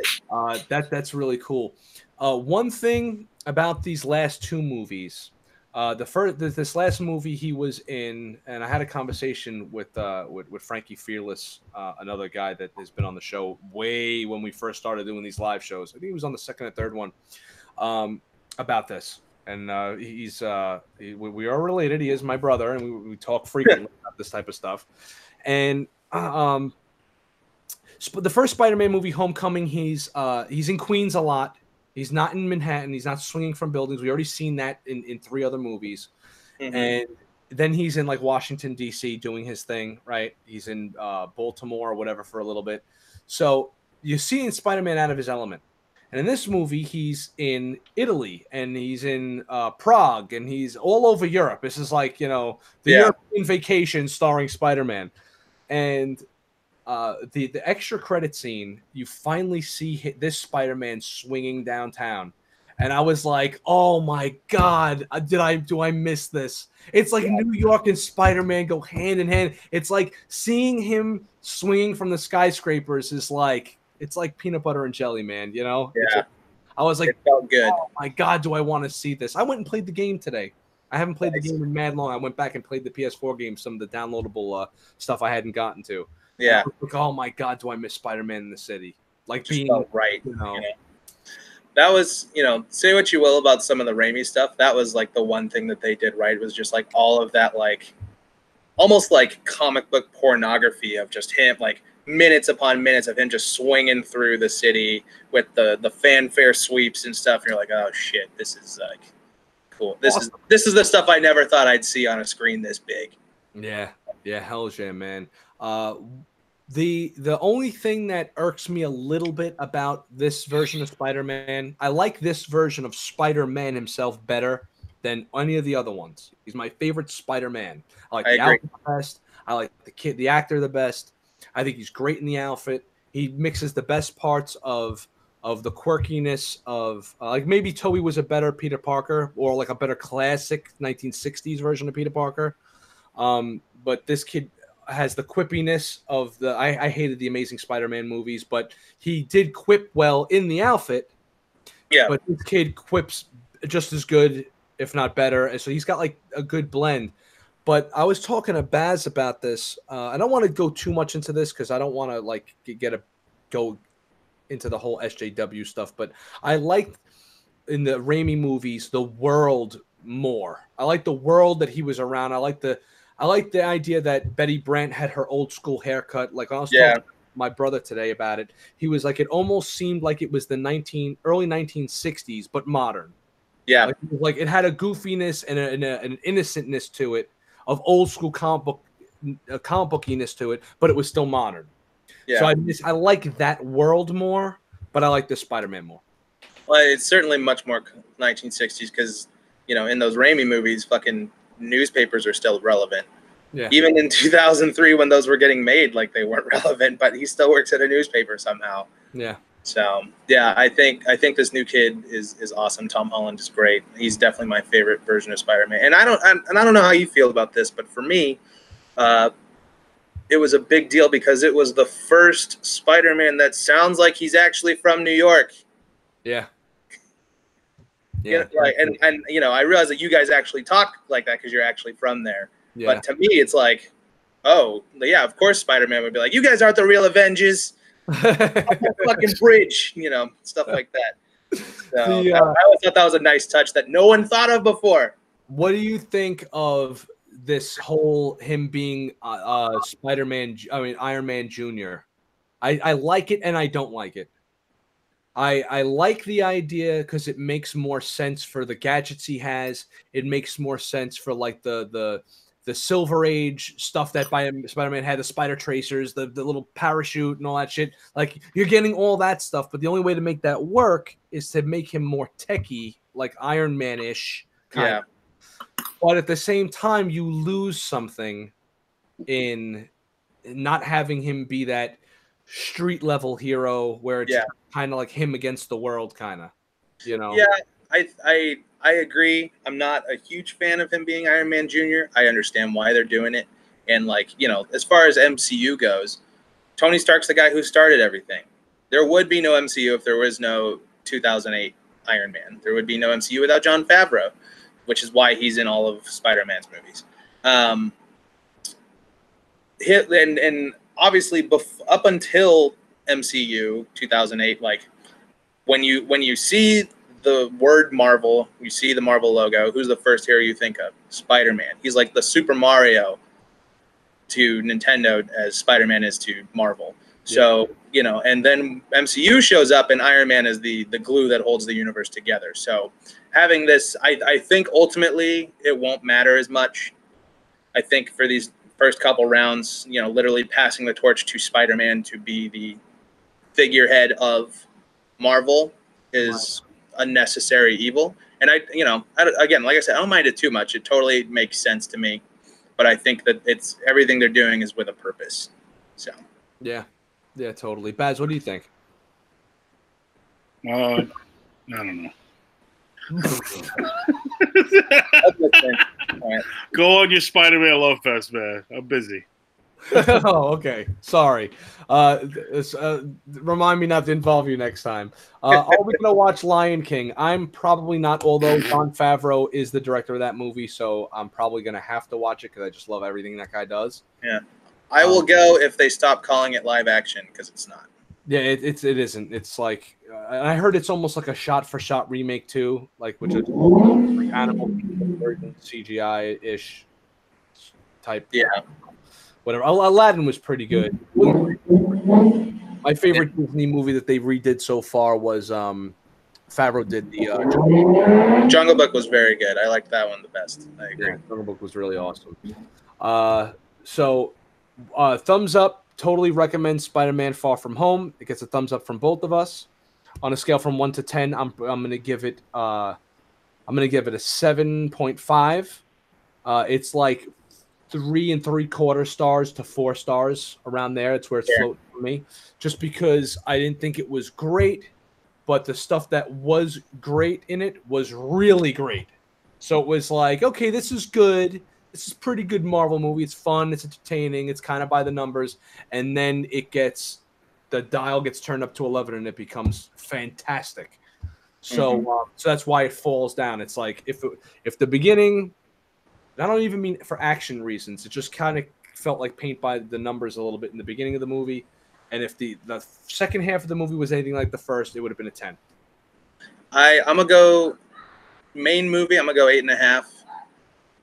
That's really cool. One thing about these last two movies, this last movie he was in, and I had a conversation with Frankie Fearless, another guy that has been on the show way when we first started doing these live shows. I think he was on the second or third one, about this. And we are related. He is my brother, and we talk frequently about this type of stuff. And the first Spider-Man movie, Homecoming, he's in Queens a lot. He's not in Manhattan. He's not swinging from buildings. We already seen that in 3 other movies. Mm-hmm. And then he's in like Washington, D.C. doing his thing, right? He's in Baltimore or whatever for a little bit. So you see Spider-Man out of his element. And in this movie, he's in Italy, and he's in Prague, and he's all over Europe. This is like, you know, the European vacation starring Spider-Man. And the extra credit scene, you finally see this Spider-Man swinging downtown. And I was like, oh my God, do I miss this? It's like New York and Spider-Man go hand in hand. It's like seeing him swinging from the skyscrapers is like, it's like peanut butter and jelly, man, you know? Yeah. I was like, it felt good. Oh my God, do I want to see this? I went and played the game today. I haven't played the game in mad long. I went back and played the PS4 game, some of the downloadable stuff I hadn't gotten to. Yeah. Like, oh my God, do I miss Spider-Man in the city? Like Just being right. You know. That was, you know, say what you will about some of the Raimi stuff. That was like the one thing that they did right, was just like all of that, like almost like comic book pornography of just him, like minutes upon minutes of him just swinging through the city with the fanfare sweeps and stuff. And you're like, oh shit, this is like cool. This is the stuff I never thought I'd see on a screen this big. Yeah, hell yeah, man. The only thing that irks me a little bit about this version of Spider-Man, I like this version of Spider-Man himself better than any of the other ones. He's my favorite Spider-Man. I like the outfit the best. I like the actor the best. I think he's great in the outfit. He mixes the best parts of the quirkiness of like maybe Tobey was a better Peter Parker, or like a better classic 1960s version of Peter Parker. But this kid has the quippiness of the I hated the Amazing Spider-Man movies, but he did quip well in the outfit. Yeah. But this kid quips just as good, if not better. And so he's got like a good blend. But I was talking to Baz about this. I don't want to go too much into this because I don't want to like go into the whole SJW stuff. But I liked in the Raimi movies the world more. I like the world that he was around. I like the idea that Betty Brant had her old school haircut. Like I was talking to my brother today about it. He was like, it almost seemed like it was the early 1960s, but modern. Yeah, like it had a goofiness and an innocentness to it, of old school comic bookiness to it, but it was still modern. Yeah. So I like that world more, but I like the Spider-Man more. Well, it's certainly much more 1960s because, you know, in those Raimi movies, fucking newspapers are still relevant. Yeah. Even in 2003 when those were getting made, like they weren't relevant, but he still works at a newspaper somehow. Yeah. So yeah, I think this new kid is awesome. Tom Holland is great. He's definitely my favorite version of Spider-Man. And I don't know how you feel about this, but for me, it was a big deal because it was the first Spider-Man that sounds like he's actually from New York. Yeah. Yeah. You know, like, and you know, I realize that you guys actually talk like that because you're actually from there. Yeah. But to me, it's like, oh yeah, of course Spider-Man would be like, you guys aren't the real Avengers. Fucking bridge, you know, stuff like that. So I always thought that was a nice touch that no one thought of before. What do you think of this whole him being Spider-Man? I mean, Iron Man Jr. I like it and I don't like it. I like the idea because it makes more sense for the gadgets he has. It makes more sense for like the the Silver Age stuff that Spider-Man had, the spider tracers, the little parachute and all that shit. Like, you're getting all that stuff, but the only way to make that work is to make him more techie, like Iron Man-ish kind of. But at the same time, you lose something in not having him be that street level hero where it's kind of like him against the world, kind of, you know? Yeah, I agree. I'm not a huge fan of him being Iron Man Jr. I understand why they're doing it. And, like, you know, as far as MCU goes, Tony Stark's the guy who started everything. There would be no MCU if there was no 2008 Iron Man. There would be no MCU without Jon Favreau, which is why he's in all of Spider-Man's movies. And obviously, up until MCU 2008, like, when you see the word Marvel, you see the Marvel logo, who's the first hero you think of? Spider-Man. He's like the Super Mario to Nintendo as Spider-Man is to Marvel. So, you know, and then MCU shows up and Iron Man is the glue that holds the universe together. So having this, I think ultimately it won't matter as much. I think for these first couple rounds, you know, literally passing the torch to Spider-Man to be the figurehead of Marvel is a necessary evil. And again, like I said, I don't mind it too much. It totally makes sense to me. But I think that it's everything they're doing is with a purpose. So yeah, totally. Baz, what do you think? I don't know. Go on your Spider-Man love fest, man. I'm busy. Oh, okay. Sorry. Remind me not to involve you next time. Are we going to watch Lion King? I'm probably not, although Jon Favreau is the director of that movie, so I'm probably going to have to watch it because I just love everything that guy does. Yeah. I will go if they stop calling it live action, because it's not. Yeah, it isn't. It's like, I heard it's almost like a shot-for-shot remake too, like which is like animal CGI-ish type. Yeah. Whatever. Aladdin was pretty good. My favorite Disney movie that they redid so far was Favreau did the Jungle Book was very good. I liked that one the best. I agree. Yeah, Jungle Book was really awesome. So thumbs up. Totally recommend Spider-Man Far From Home. It gets a thumbs up from both of us. On a scale from 1 to 10, I'm gonna give it a 7.5. It's like 3 3/4 stars to 4 stars around there. It's where it's floating for me. Just because I didn't think it was great, but the stuff that was great in it was really great. So it was like, okay, this is good. This is a pretty good Marvel movie. It's fun. It's entertaining. It's kind of by the numbers. And then the dial gets turned up to 11 and it becomes fantastic. So so that's why it falls down. It's like if the beginning, I don't even mean for action reasons. It just kind of felt like paint by the numbers a little bit in the beginning of the movie. And if the second half of the movie was anything like the first, it would have been a 10. I'm going to go main movie. I'm going to go 8.5.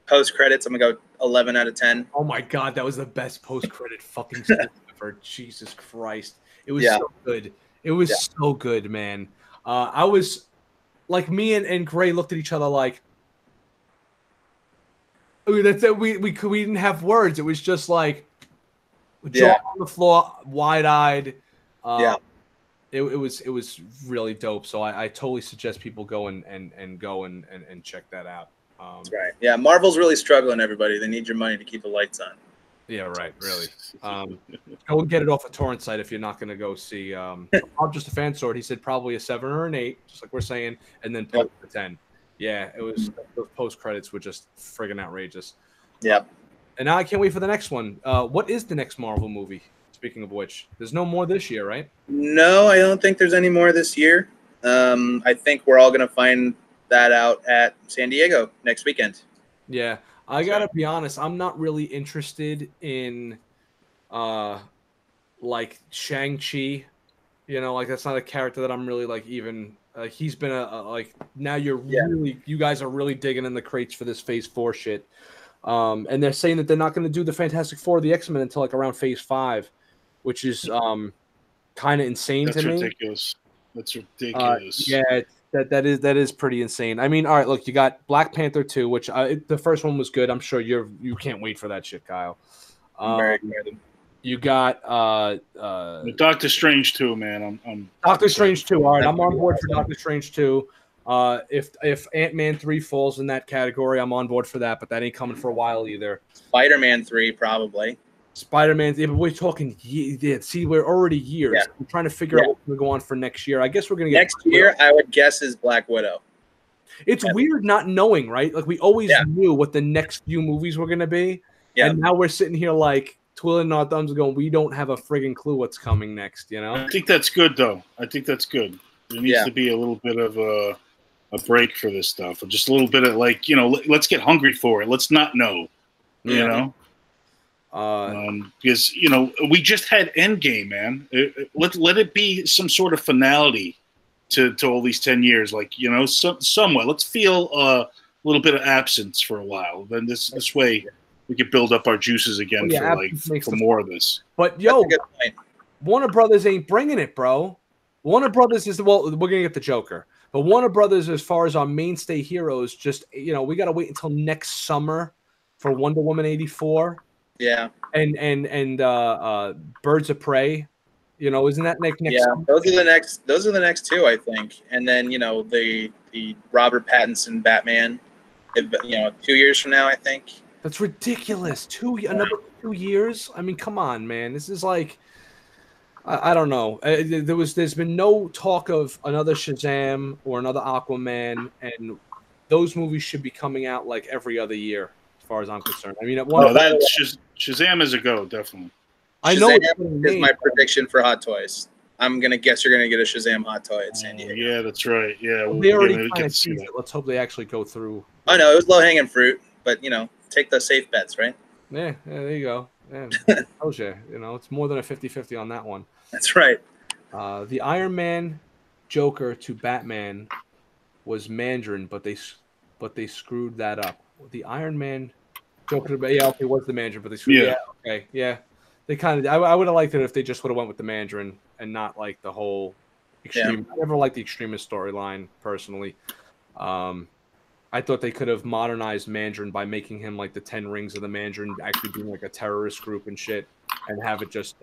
Post credits, I'm going to go 11 out of 10. Oh my God. That was the best post credit fucking stuff ever. Jesus Christ. It was so good. It was so good, man. I was like, me and Gray looked at each other like, that's it. We didn't have words. It was just like jaw on the floor, wide eyed. It was really dope. So I totally suggest people go and check that out. That's right. Yeah, Marvel's really struggling. Everybody, they need your money to keep the lights on. Yeah, right. Really. Go and get it off a torrent site if you're not going to go see. I'm just a fan sword. He said probably a 7 or an 8, just like we're saying, and then post the 10. Yeah, it was. Those post credits were just friggin' outrageous. Yep. And now I can't wait for the next one. What is the next Marvel movie? Speaking of which, there's no more this year, right? No, I don't think there's any more this year. I think we're all going to find that out at San Diego next weekend. Yeah, I gotta be honest. I'm not really interested in, like Shang-Chi. You know, like that's not a character that I'm really like even. He's been like now you guys are really digging in the crates for this Phase 4 shit. And they're saying that they're not going to do the Fantastic Four or the X-Men until like around Phase 5, which is kind of insane to me. Ridiculous. That's ridiculous. Yeah, That is pretty insane. I mean, all right, look, you got Black Panther 2, which the first one was good. I'm sure you can't wait for that shit, Kyle. Very excited. You got Doctor Strange too, man. I'm Doctor Strange 2. All right, I'm on board for Doctor Strange 2. If Ant-Man 3 falls in that category, I'm on board for that, but that ain't coming for a while either. Spider-Man 3 probably. Spider-Man, yeah, but we're talking. Yeah, see, we're already years. Yeah. I'm trying to figure out what's going to go on for next year. I guess we're going to get next year. I would guess is Black Widow. It's weird not knowing, right? Like we always knew what the next few movies were going to be, and now we're sitting here like twiddling our thumbs, going, "We don't have a friggin' clue what's coming next." You know? I think that's good, though. I think that's good. There needs to be a little bit of a break for this stuff, or just a little bit of like, let's get hungry for it. Let's not know, you know. Because we just had Endgame, man. Let it be some sort of finality to all these 10 years, like somewhat. Let's feel a little bit of absence for a while. Then this way we could build up our juices again for more of this. But Warner Brothers ain't bringing it, bro. Warner Brothers is we're gonna get the Joker, but Warner Brothers, as far as our mainstay heroes, just we gotta wait until next summer for Wonder Woman 84. Yeah, and Birds of Prey, isn't that next? Yeah, those are the next two, I think. And then the Robert Pattinson Batman, 2 years from now, I think. That's ridiculous. Another 2 years. I mean, come on, man. This is like, I don't know. There's been no talk of another Shazam or another Aquaman, and those movies should be coming out like every other year, as far as I'm concerned. I mean, Shazam is a go, definitely. I know Shazam is my prediction for Hot Toys. I'm gonna guess you're gonna get a Shazam Hot Toy at San Diego. Yeah, that's right. Yeah, they already kind of teased it. Let's hope they actually go through. I know it was low hanging fruit, but take the safe bets, right? Yeah, there you go. Yeah, tells you, it's more than a 50-50 on that one. That's right. The Iron Man Joker to Batman was Mandarin, but they screwed that up. The Iron Man Joker, it was the Mandarin, but they screwed. Yeah, okay, yeah. They kind of. I would have liked it if they just would have went with the Mandarin and not like the whole extreme. I never liked the extremist storyline personally. I thought they could have modernized Mandarin by making him like the 10 Rings of the Mandarin, actually being like a terrorist group and shit, and have it just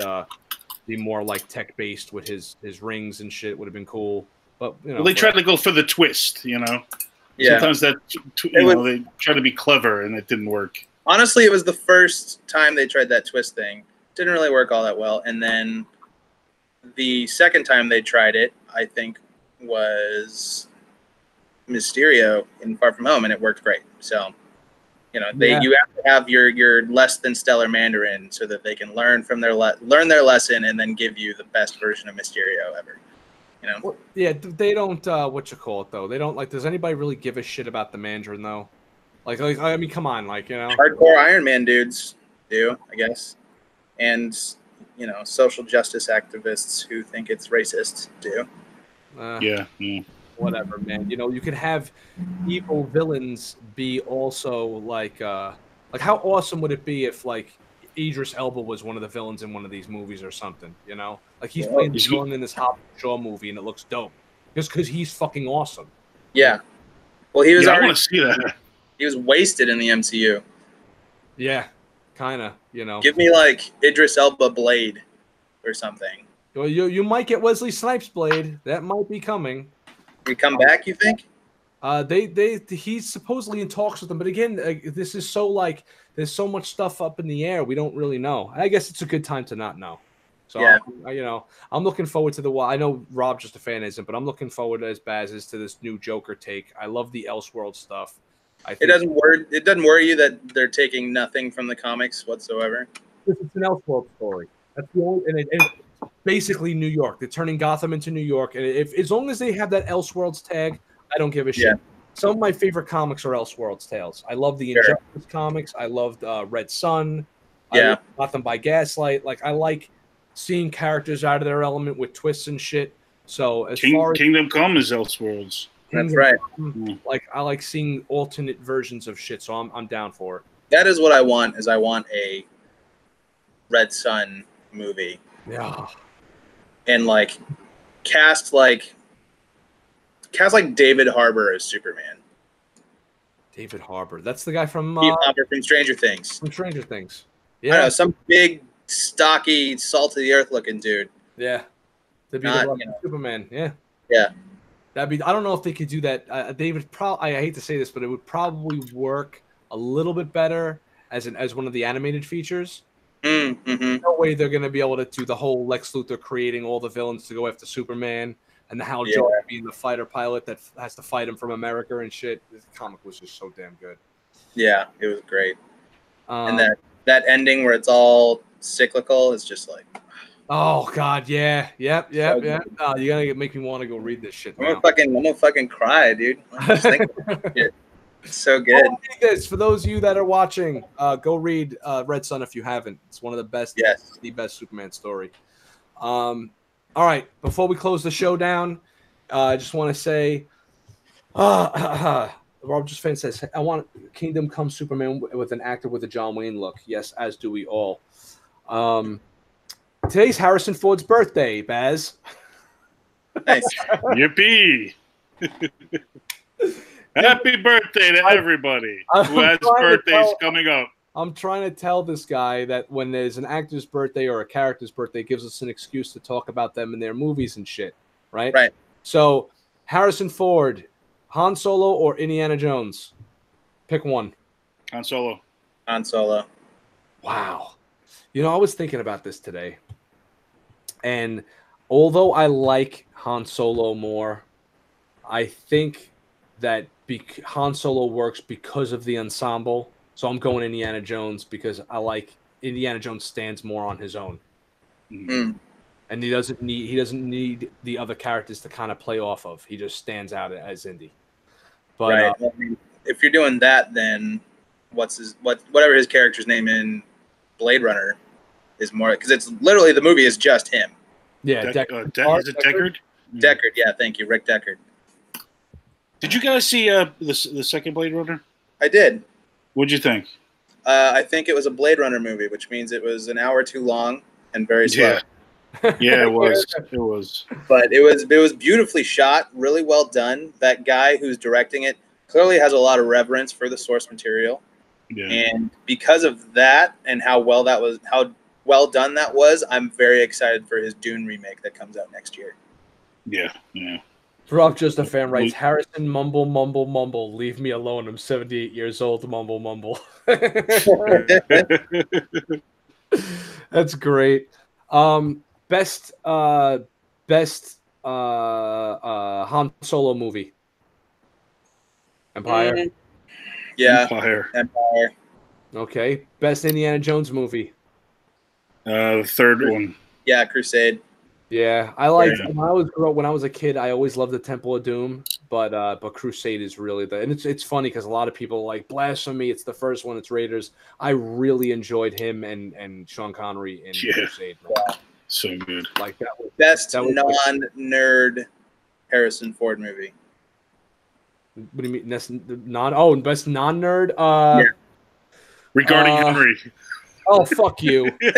be more like tech based with his rings and shit. Would have been cool. But they tried to go for the twist, Yeah. Sometimes that they try to be clever and it didn't work. Honestly, it was the first time they tried that twist thing. Didn't really work all that well. And then the second time they tried it, I think, was Mysterio in Far From Home, and it worked great. So, you have to have your less than stellar Mandarin so that they can learn from their lesson and then give you the best version of Mysterio ever. Well, yeah, they don't. Though they don't like. Does anybody really give a shit about the Mandarin though? Like I mean, come on, hardcore Iron Man dudes do, I guess, and social justice activists who think it's racist do. Whatever, man. You could have evil villains be also like how awesome would it be if like Idris Elba was one of the villains in one of these movies or something, Like he's playing the villain in this Hobbs & Shaw movie and it looks dope. Just because he's fucking awesome. Yeah. Well, he was I want to see that. He was wasted in the MCU. Yeah, kind of, Give me like Idris Elba Blade or something. Well, you might get Wesley Snipes Blade. That might be coming. He come back, you think? He's supposedly in talks with them, but again, this is so like there's so much stuff up in the air. We don't really know. I guess it's a good time to not know. So yeah. I'm looking forward to I know Rob just a fan isn't, but I'm looking forward as Baz is to this new Joker take. I love the Elseworld stuff. It doesn't worry you that they're taking nothing from the comics whatsoever. It's an Elseworld story. That's the only, and it's basically New York. They're turning Gotham into New York, and as long as they have that Elseworlds tag, I don't give a shit. Some of my favorite comics are Elseworlds tales. I love the Injustice comics. I loved Red Sun. I Gotham by Gaslight. Like I like seeing characters out of their element with twists and shit. So as far as Kingdom Come is Elseworlds. That's right. Like I like seeing alternate versions of shit. So I'm down for it. That is what I want. I want a Red Sun movie. Yeah. And like cast like cast like David Harbour as Superman. David Harbour. That's the guy from Stranger Things. From Stranger Things. I don't know, some big, stocky, salt of the earth looking dude. Yeah. To be Not, the Superman. Yeah. Yeah. That'd be. I don't know if they could do that. They would probably. I hate to say this, but it would probably work a little bit better as one of the animated features. Mm-hmm. No way they're going to be able to do the whole Lex Luthor creating all the villains to go after Superman and the Hal Jordan being the fighter pilot that has to fight him from America and shit. This comic was just so damn good. Yeah, it was great. And that ending where it's all cyclical is just like. Oh God, yeah, yep. You gotta make me want to go read this shit. I'm gonna fucking cry, dude. I'm just thinking it. It's so good. Read this for those of you that are watching. Go read Red Sun if you haven't. It's one of the best. Yes, the best Superman story. All right, before we close the show down, I just want to say, Rob just fan says, I want Kingdom Come Superman with an actor with a John Wayne look. Yes, as do we all. Today's Harrison Ford's birthday, Baz. Nice. Yippee! Happy birthday to everybody who has birthdays coming up. I'm trying to tell this guy that when there's an actor's birthday or a character's birthday, it gives us an excuse to talk about them in their movies and shit, right? Right. So, Harrison Ford, Han Solo or Indiana Jones? Pick one. Han Solo. Han Solo. Wow. You know, I was thinking about this today. And although I like Han Solo more, I think that Han Solo works because of the ensemble. So I'm going Indiana Jones because I like Indiana Jones stands more on his own. Mm. And he doesn't need the other characters to kind of play off of. He just stands out as Indy. But right. I mean, if you're doing that, then whatever his character's name in Blade Runner is more, because it's literally the movie is just him. Yeah, is it Deckard? Deckard, yeah, thank you, Rick Deckard. Did you guys see the second Blade Runner? I did. What'd you think? I think it was a Blade Runner movie, which means it was an hour too long and very slow. Yeah, it was. It was. But it was beautifully shot, really well done. That guy who's directing it clearly has a lot of reverence for the source material. Yeah. And because of that and how well done that was, I'm very excited for his Dune remake that comes out next year. Yeah, yeah. Rob Just a Fan writes, Harrison, mumble, mumble, mumble. Leave me alone. I'm 78 years old. Mumble, mumble. That's great. Best Han Solo movie. Empire. Yeah. Empire. Okay. Best Indiana Jones movie. The third one. Yeah, Crusade. Yeah, I liked when I was a kid. I always loved the Temple of Doom, but Crusade is really and it's funny because a lot of people like Blasphemy. It's the first one. It's Raiders. I really enjoyed him and Sean Connery in Crusade. Yeah. So good. Like that was best non-nerd Harrison Ford movie. What do you mean? Best non-nerd. Regarding Henry. Oh, fuck you. Who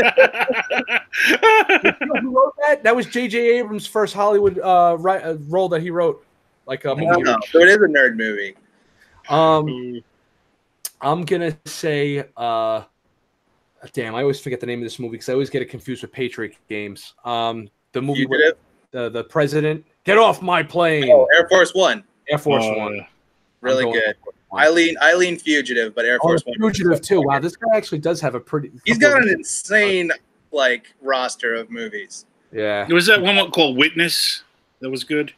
wrote that? That was J.J. Abrams' first Hollywood role that he wrote. Like a movie. No, so it is a nerd movie. I'm going to say, damn, I always forget the name of this movie because I always get it confused with Patriot Games. The movie with the president. Get off my plane. Oh, Air Force One. Air Force One. Really good. I lean Fugitive, but Air Force One. Fugitive too. Wow, this guy actually does have a pretty. He's got an insane roster of movies. Yeah. There was that one called Witness that was good.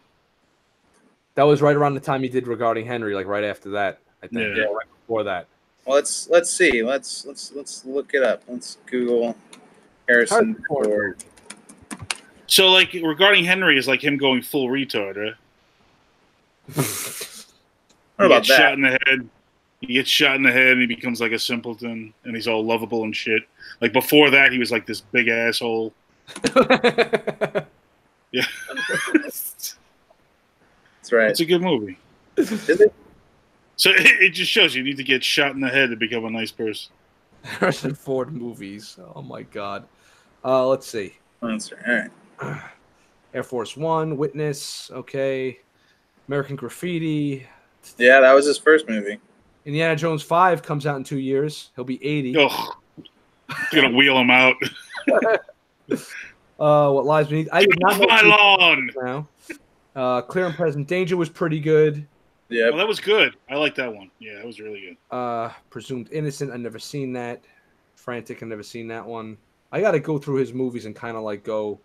That was right around the time he did Regarding Henry, like right after that. I think. Yeah, right before that. Well, let's see. Let's look it up. Let's Google Harrison Ford. So Regarding Henry is like him going full retard, right? He gets shot in the head. He gets shot in the head and he becomes like a simpleton and he's all lovable and shit. Like before that, he was like this big asshole. Yeah. That's right. It's a good movie. Is it? So it just shows you need to get shot in the head to become a nice person. Harrison Ford movies. Oh my God. Let's see. All right. Air Force One, Witness. Okay. American Graffiti. Yeah, that was his first movie. Indiana Jones 5 comes out in 2 years. He'll be 80. Ugh. Gonna wheel him out. What Lies Beneath? I did not know my lawn. Now. Clear and Present Danger was pretty good. Yeah. Well, that was good. I like that one. Yeah, that was really good. Presumed Innocent. I've never seen that. Frantic. I've never seen that one. I got to go through his movies and kind of like go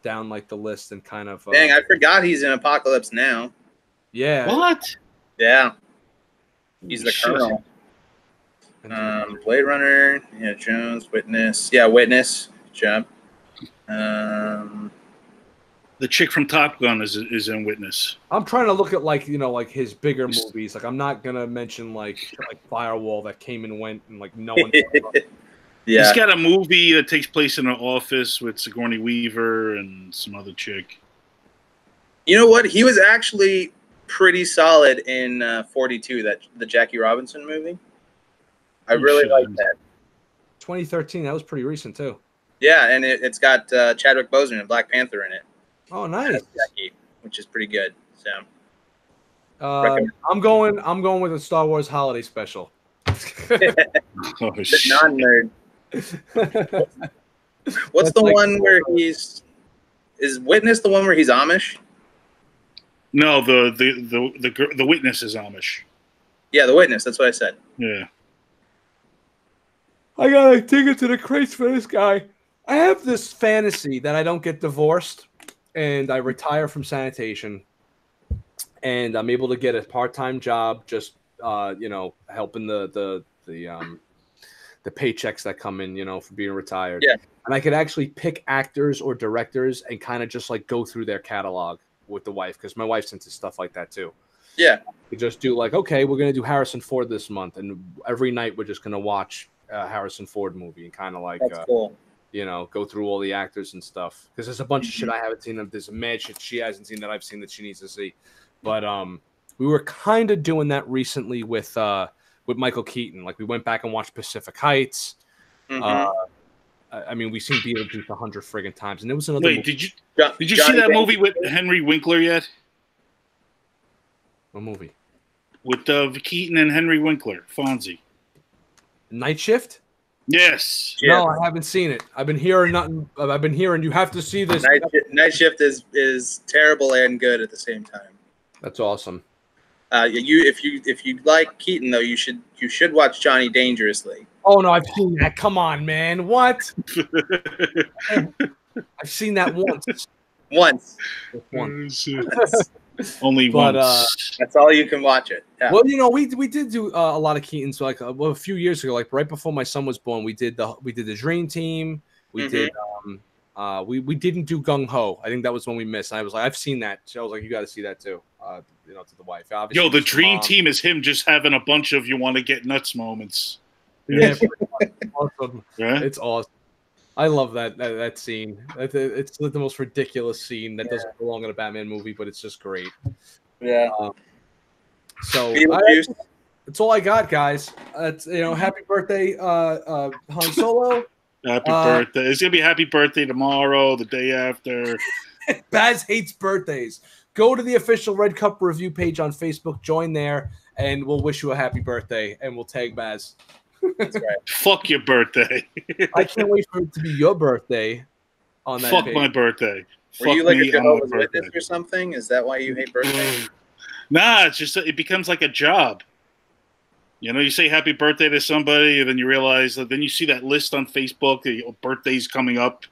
down like the list and kind of. Dang, I forgot he's in Apocalypse Now. Yeah. What? Yeah. He's the Shit. Colonel. Blade Runner. Yeah, Jones. Witness. Yeah, Witness. Jump. The chick from Top Gun is in Witness. I'm trying to look at like like his bigger movies. Like I'm not gonna mention like Firewall that came and went and like no one. Yeah. He's got a movie that takes place in an office with Sigourney Weaver and some other chick. You know what? He was actually pretty solid in 42, the Jackie Robinson movie. I really like that. 2013. That was pretty recent too. Yeah, and it's got Chadwick Boseman and Black Panther in it. Oh, nice. Jackie, which is pretty good. So. I'm going with a Star Wars holiday special. Non-nerd. What's the one where is Witness the one where he's Amish? No, the Witness is Amish. Yeah, the Witness. That's what I said. Yeah. I gotta dig into the crates for this guy. I have this fantasy that I don't get divorced and I retire from sanitation and I'm able to get a part-time job just helping the paychecks that come in, for being retired. Yeah. And I could actually pick actors or directors and kind of just like go through their catalog with the wife because my wife's into stuff like that too. Yeah. We just do like, okay, we're going to do Harrison Ford this month. And every night we're just going to watch a Harrison Ford movie and kind of like, that's cool. Go through all the actors and stuff. Because there's a bunch of shit I haven't seen. There's a mad shit she hasn't seen that I've seen that she needs to see. But we were kind of doing that recently with Michael Keaton. Like we went back and watched Pacific Heights. I mean, we've seen Beetlejuice 100 friggin' times. And there was another Wait, movie. did you see that movie with Henry Winkler yet? What movie? With Keaton and Henry Winkler, Fonzie. Night Shift? Yes. No, I haven't seen it. I've been hearing nothing. I've been hearing you have to see this. Night Shift is terrible and good at the same time. That's awesome. If you like Keaton though, you should watch Johnny Dangerously. Oh no, I've seen that. Come on, man. What? I've seen that once. Once. Only once. That's all you can watch it. Yeah. Well, we did do a lot of Keaton. So like a few years ago, like right before my son was born, we did the Dream Team. We did we didn't do Gung Ho. I think that was when we missed. And I was like, I've seen that. So I was like, you got to see that too. To the wife. Obviously, Yo, the Dream Team is him just having a bunch of you want to get nuts moments. Yeah, awesome. Yeah? It's awesome. I love that scene. It's the most ridiculous scene that doesn't belong in a Batman movie, but it's just great. Yeah. That's all I got, guys. Happy birthday, Han Solo. Happy birthday! It's gonna be happy birthday tomorrow, the day after. Baz hates birthdays. Go to the official Red Cup review page on Facebook. Join there, and we'll wish you a happy birthday, and we'll tag Baz. That's right. Fuck your birthday. I can't wait for it to be your birthday on that Fuck page. my birthday. Were you like a Jehovah's Witness or something? Is that why you hate birthdays? Nah, it's just it becomes like a job. You say happy birthday to somebody, and then you realize that then you see that list on Facebook, birthdays coming up.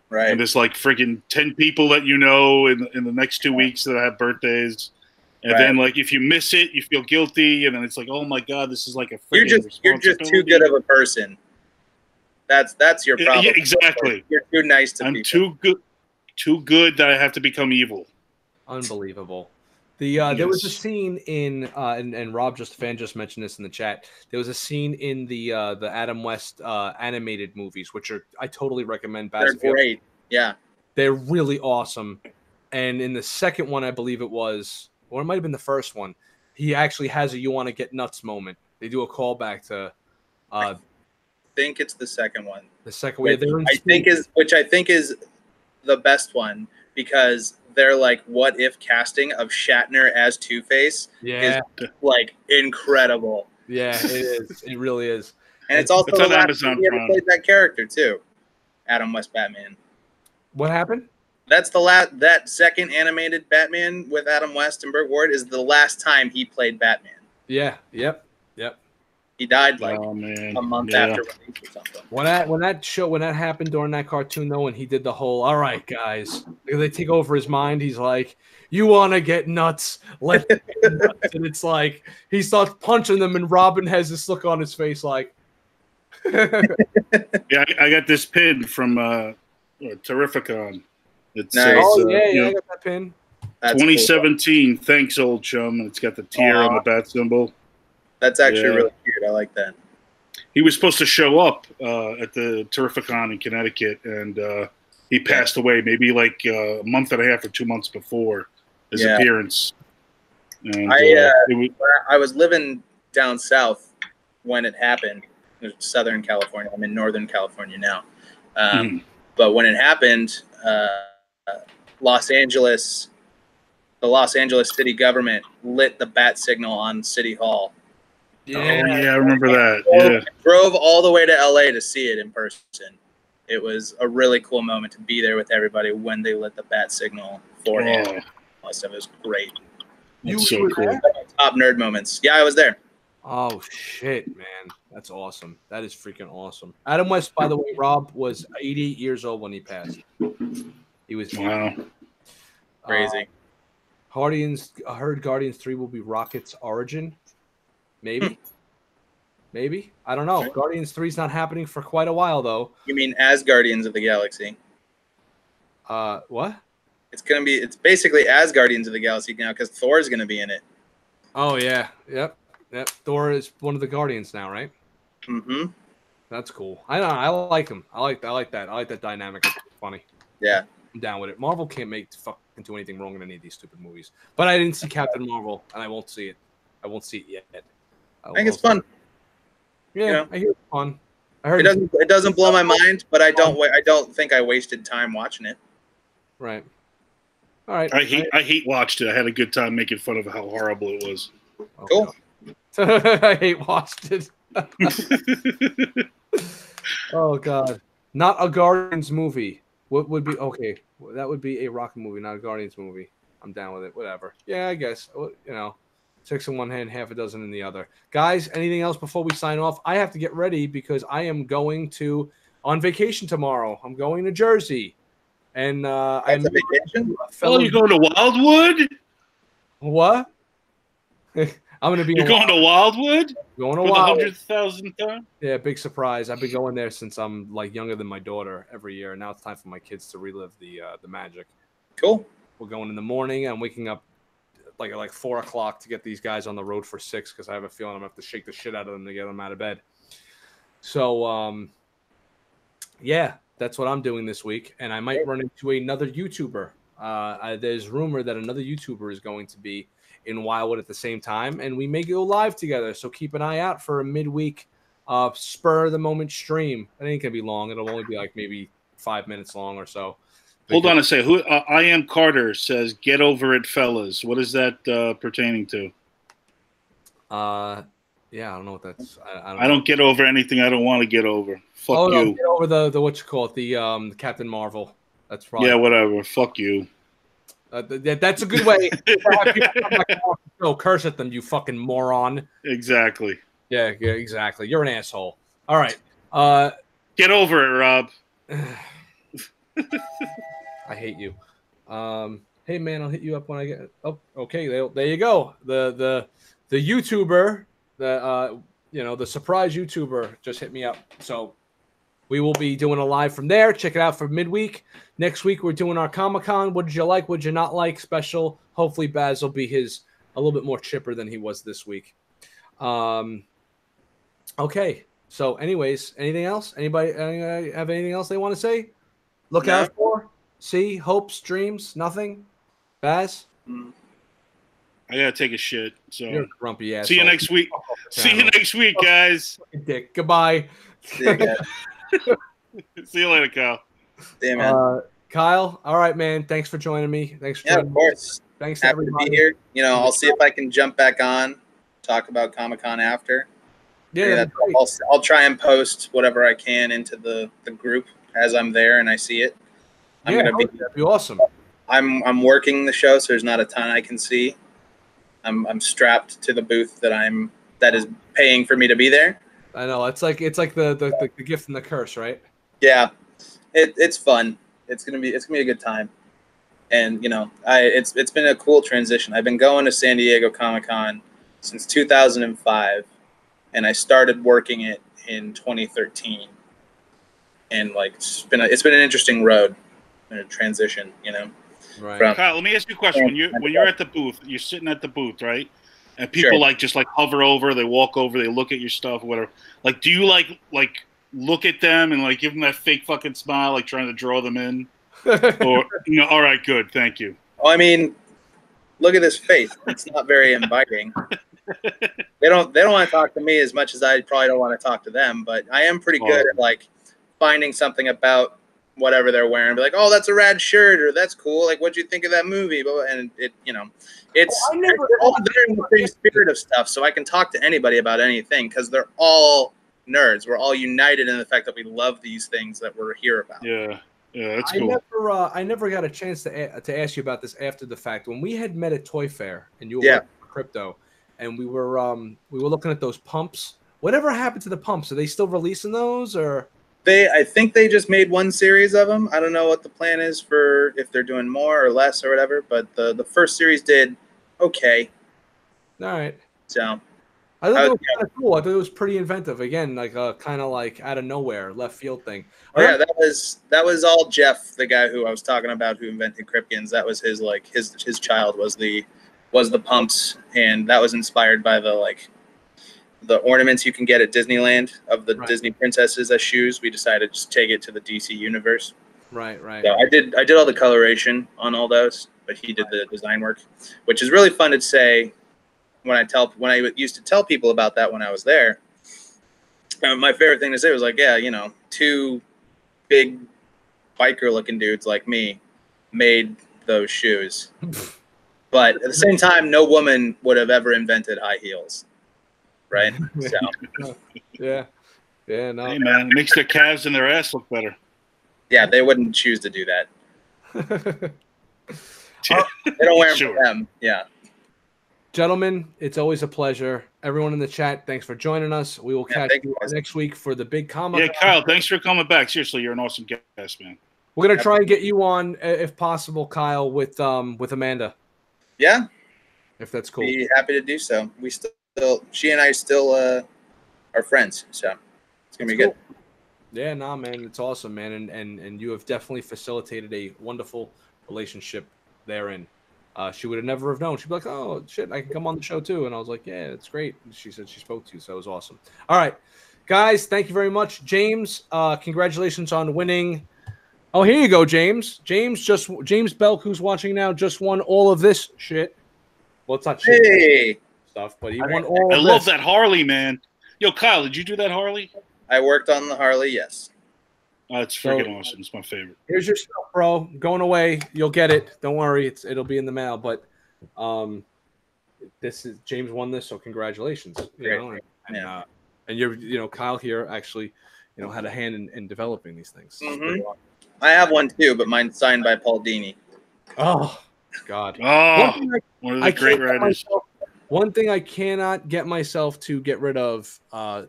Right. And there's like freaking 10 people that in the next 2 weeks that have birthdays. And then like if you miss it, you feel guilty, and then it's like, oh my god, this is like a freaking you're just too good of a person. That's your problem. Yeah, exactly. You're too nice to people. I'm too good that I have to become evil. Unbelievable. There was a scene in and Rob fan just mentioned this in the chat. There was a scene in the Adam West animated movies, which I totally recommend. They're great. Yeah, they're really awesome. And in the second one, I believe it was, or it might have been the first one, he actually has a "You Want to Get Nuts" moment. They do a callback to. I think it's the second one. The second one, which I think is the best one because their like what if casting of Shatner as Two-Face Yeah. is like incredible. Yeah, it is. It really is. And it's also It's the on last Amazon time he ever Prime. played that character too. Adam West Batman. What happened? That's that second animated Batman with Adam West and Burt Ward is the last time he played Batman. Yeah. Yep. He died like Oh, man. a month Yeah. after release or something. When that happened during that cartoon though, and he did the whole, all right, guys, they take over his mind. He's like, you want to get nuts? Let's get nuts. And it's like he starts punching them, and Robin has this look on his face, like. Yeah, I got this pin from Terrificon. It Nice. says, Oh yeah, you know, I got that pin. That's 2017. Cool. Thanks, old chum. And it's got the tear on the bat symbol. That's actually really cute. I like that. He was supposed to show up at the Terrificon in Connecticut, and he passed away maybe like a month and a half or 2 months before his appearance. And I was living down south when it happened. Southern California. I'm in Northern California now. But when it happened, the Los Angeles city government lit the bat signal on City Hall. Yeah, I remember that. Yeah, drove all the way to LA to see it in person. It was a really cool moment to be there with everybody when they lit the bat signal for him. It was great. That's so cool. Top nerd moments. Yeah, I was there. Oh shit, man. That's awesome. That is freaking awesome. Adam West, by the way, Rob was 88 years old when he passed. He was crazy. I heard Guardians 3 will be Rocket's origin. Maybe. Maybe. I don't know. Guardians 3 is not happening for quite a while though. You mean as Guardians of the Galaxy? What? It's basically as Guardians of the Galaxy now because Thor is gonna be in it. Oh yeah. Yep. Thor is one of the Guardians now, right? Mm-hmm. That's cool. I know. I like him. I like that. I like that dynamic. It's funny. Yeah. I'm down with it. Marvel can't fucking do anything wrong in any of these stupid movies. But I didn't see Captain Marvel, and I won't see it. I won't see it yet. I think it's fun. Yeah, I hear it's fun. I heard it doesn't blow my mind, but I don't think I wasted time watching it. Right. All right. I hate watched it. I had a good time making fun of how horrible it was. Oh, cool. I hate watched it. Oh God. Not a Guardians movie. What would be okay? That would be a Rocket movie, not a Guardians movie. I'm down with it. Whatever. Yeah, I guess. You know, 6 in one hand, half a dozen in the other. Guys, anything else before we sign off? I have to get ready because I am going on vacation tomorrow. I'm going to Jersey, and I'm vacation. Oh, you're going to Wildwood? What? I'm going to be. You're going to Wildwood? Going to Wildwood. the 100,000th time? Yeah, big surprise. I've been going there since I'm like younger than my daughter every year. Now it's time for my kids to relive the magic. Cool. We're going in the morning. I'm waking up like 4 o'clock to get these guys on the road for 6 because I have a feeling I'm gonna have to shake the shit out of them to get them out of bed. So yeah, that's what I'm doing this week, and I might run into another YouTuber. There's rumor that another YouTuber is going to be in Wildwood at the same time, and we may go live together. So keep an eye out for a midweek spur of the moment stream. It ain't gonna be long. It'll only be like maybe 5 minutes long or so. Hold on a second. Who I am Carter says, "Get over it, fellas." What is that pertaining to? Yeah, I don't know what that's. I don't get over anything I don't want to get over. Fuck you. No, get over the what you call it, the Captain Marvel. That's probably whatever. Fuck you. That's a good way to have people come back and curse at them, you fucking moron. Exactly. Yeah, exactly. You're an asshole. All right. Get over it, Rob. I hate you. Hey man, I'll hit you up when I get. Oh, okay. There you go. The YouTuber, the surprise YouTuber just hit me up. So we will be doing a live from there. Check it out for midweek. Next week we're doing our Comic-Con. What did you like? What did you not like? Special. Hopefully Baz will be a little bit more chipper than he was this week. Okay. So, anyways, anything else? Anybody have anything else they want to say? Look out for? See? Hopes? Dreams? Nothing? Baz? I gotta take a shit. So you're a grumpy ass. See you next week. See you next week, guys. Dick. Goodbye. See you, guys. See you later, Kyle. See you, man. Kyle, all right, man. Thanks for joining me. Thanks for joining of course. me. Thanks to Happy everybody. to be here. You know, I'll see if I can jump back on, talk about Comic-Con after. Yeah, I'll try and post whatever I can into the group as I'm there and I see it. that'd be awesome. I'm working the show, so there's not a ton I can see. I'm strapped to the booth that is paying for me to be there. I know it's like the gift and the curse, right? Yeah, it's fun. It's gonna be a good time, and you know, it's been a cool transition. I've been going to San Diego Comic-Con since 2005, and I started working it in 2013, and like it's been an interesting road, a transition, you know. Right. Kyle, let me ask you a question. When you're at the booth, you're sitting at the booth, right? And people just hover over, they walk over, they look at your stuff, or whatever. Like, do you like look at them and like give them that fake fucking smile, like trying to draw them in? Or all right, good, thank you. Oh, I mean, look at his face. It's not very inviting. They don't want to talk to me as much as I probably don't want to talk to them, but I am pretty good at like finding something about whatever they're wearing, be like, oh, that's a rad shirt, or that's cool. Like, what'd you think of that movie? And it, you know, it's we're all there in the same spirit of stuff, so I can talk to anybody about anything because they're all nerds. We're all united in the fact that we love these things that we're here about. Yeah, that's cool. I never got a chance to ask you about this after the fact. When we had met at Toy Fair and you were working for crypto, and we were looking at those pumps. Whatever happened to the pumps? Are they still releasing those, or? I think they just made one series of them. I don't know what the plan is for if they're doing more or less or whatever, but the first series did okay. All right. So I thought it was kind of cool. I thought it was pretty inventive. Again, like a kind of like out of nowhere, left field thing. Yeah, that was all Jeff, the guy who I was talking about who invented Krypkins. That was his child was the pumps, and that was inspired by the ornaments you can get at Disneyland of the Disney princesses as shoes. We decided to just take it to the DC universe. Right. So I did all the coloration on all those, but he did the design work, which is really fun to say when I used to tell people about that when I was there. My favorite thing to say was like, yeah, you know, two big biker looking dudes like me made those shoes. But at the same time, no woman would have ever invented high heels. Right. So. Yeah. No. Hey man, it makes their calves and their ass look better. Yeah, they wouldn't choose to do that. They don't wear them for them. Yeah. Gentlemen, it's always a pleasure. Everyone in the chat, thanks for joining us. We will catch you next week for the big comic. Yeah, Kyle, thanks for coming back. Seriously, you're an awesome guest, man. We're gonna try and get you on, if possible, Kyle, with Amanda. Yeah. If that's cool. Be happy to do so. She and I still are friends, so it's gonna be good. Yeah, nah, man, it's awesome, man, and you have definitely facilitated a wonderful relationship therein. She would have never have known. She'd be like, "Oh shit, I can come on the show too," and I was like, "Yeah, it's great." And she said she spoke to you, so it was awesome. All right, guys, thank you very much, James. Congratulations on winning. Oh, here you go, James. James Belk, who's watching now, just won all of this shit. Well, it's not shit. Stuff, but he won all. I love that Harley, man. Yo, Kyle, did you do that Harley? I worked on the Harley, yes. Oh, it's freaking awesome. It's my favorite. Here's your stuff, bro. Going away. You'll get it. Don't worry. It'll be in the mail. But this is James won this, so congratulations. And you're Kyle here actually, had a hand in developing these things. Mm-hmm. I have one too, but mine's signed by Paul Dini. Oh God. Oh, one of the great writers. One thing I cannot get myself to get rid of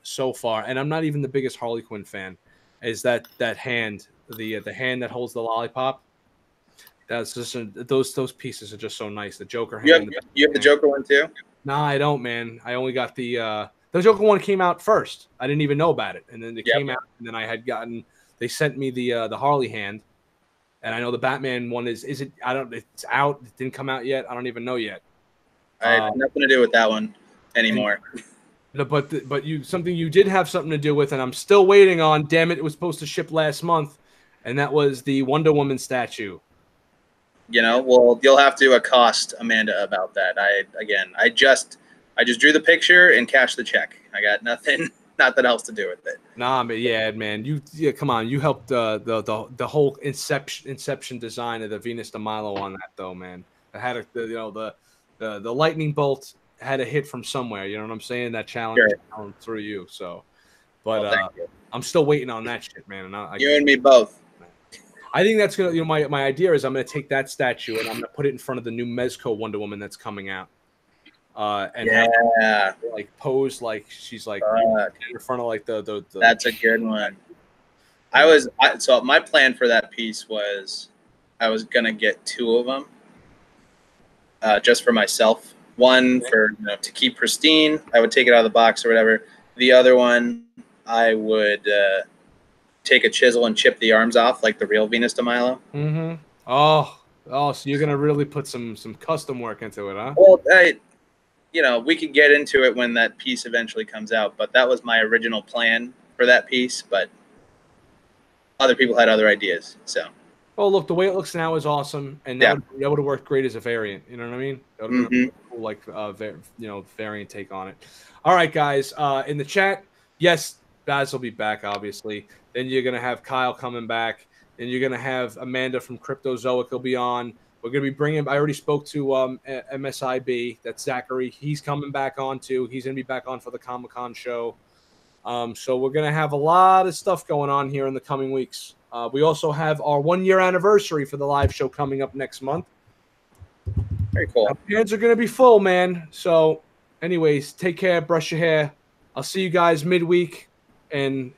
so far, and I'm not even the biggest Harley Quinn fan, is that hand, the hand that holds the lollipop. That's just those pieces are just so nice. The Joker hand. You have the Joker one too? Nah, I don't, man. I only got the Joker one came out first. I didn't even know about it, and then it came out, and then I had gotten. They sent me the Harley hand, and I know the Batman one is it? It's out. It didn't come out yet. I don't even know yet. I have nothing to do with that one anymore. But something you did have something to do with, and I'm still waiting on. Damn it! It was supposed to ship last month, and that was the Wonder Woman statue. Well, you'll have to accost Amanda about that. I just drew the picture and cashed the check. I got nothing. nothing else to do with it. Nah, but yeah, man, come on, you helped the whole inception design of the Venus de Milo on that though, man. It had the lightning bolt had a hit from somewhere. You know what I'm saying? That challenge through you. So, but I'm still waiting on that shit, man. And you and me both. I think that's gonna. My idea is I'm gonna take that statue and I'm gonna put it in front of the new Mezco Wonder Woman that's coming out. And have her, like pose like she's like in front of like the That's a good one. So my plan for that piece was I was gonna get 2 of them just for myself. One for to keep pristine. I would take it out of the box or whatever. The other one I would take a chisel and chip the arms off like the real Venus de Milo. Mm-hmm. Oh, so you're gonna really put some custom work into it, huh? Well, we could get into it when that piece eventually comes out, but that was my original plan for that piece, but other people had other ideas, so. Oh, look, the way it looks now is awesome, and that would have worked great as a variant, you know what I mean? That would have been a cool, variant take on it. All right, guys, in the chat, yes, Baz will be back, obviously. Then you're going to have Kyle coming back, and you're going to have Amanda from Cryptozoic will be on. We're going to be bringing – I already spoke to MSIB. That's Zachary. He's coming back on, too. He's going to be back on for the Comic-Con show. So we're going to have a lot of stuff going on here in the coming weeks. We also have our 1-year anniversary for the live show coming up next month. Very cool. Our hands are going to be full, man. So anyways, take care. Brush your hair. I'll see you guys midweek. And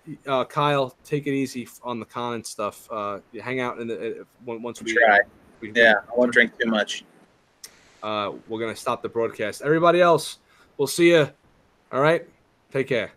Kyle, take it easy on the con and stuff. Hang out once we try. I won't drink too much. We're gonna stop the broadcast. Everybody else, we'll see you. All right, take care.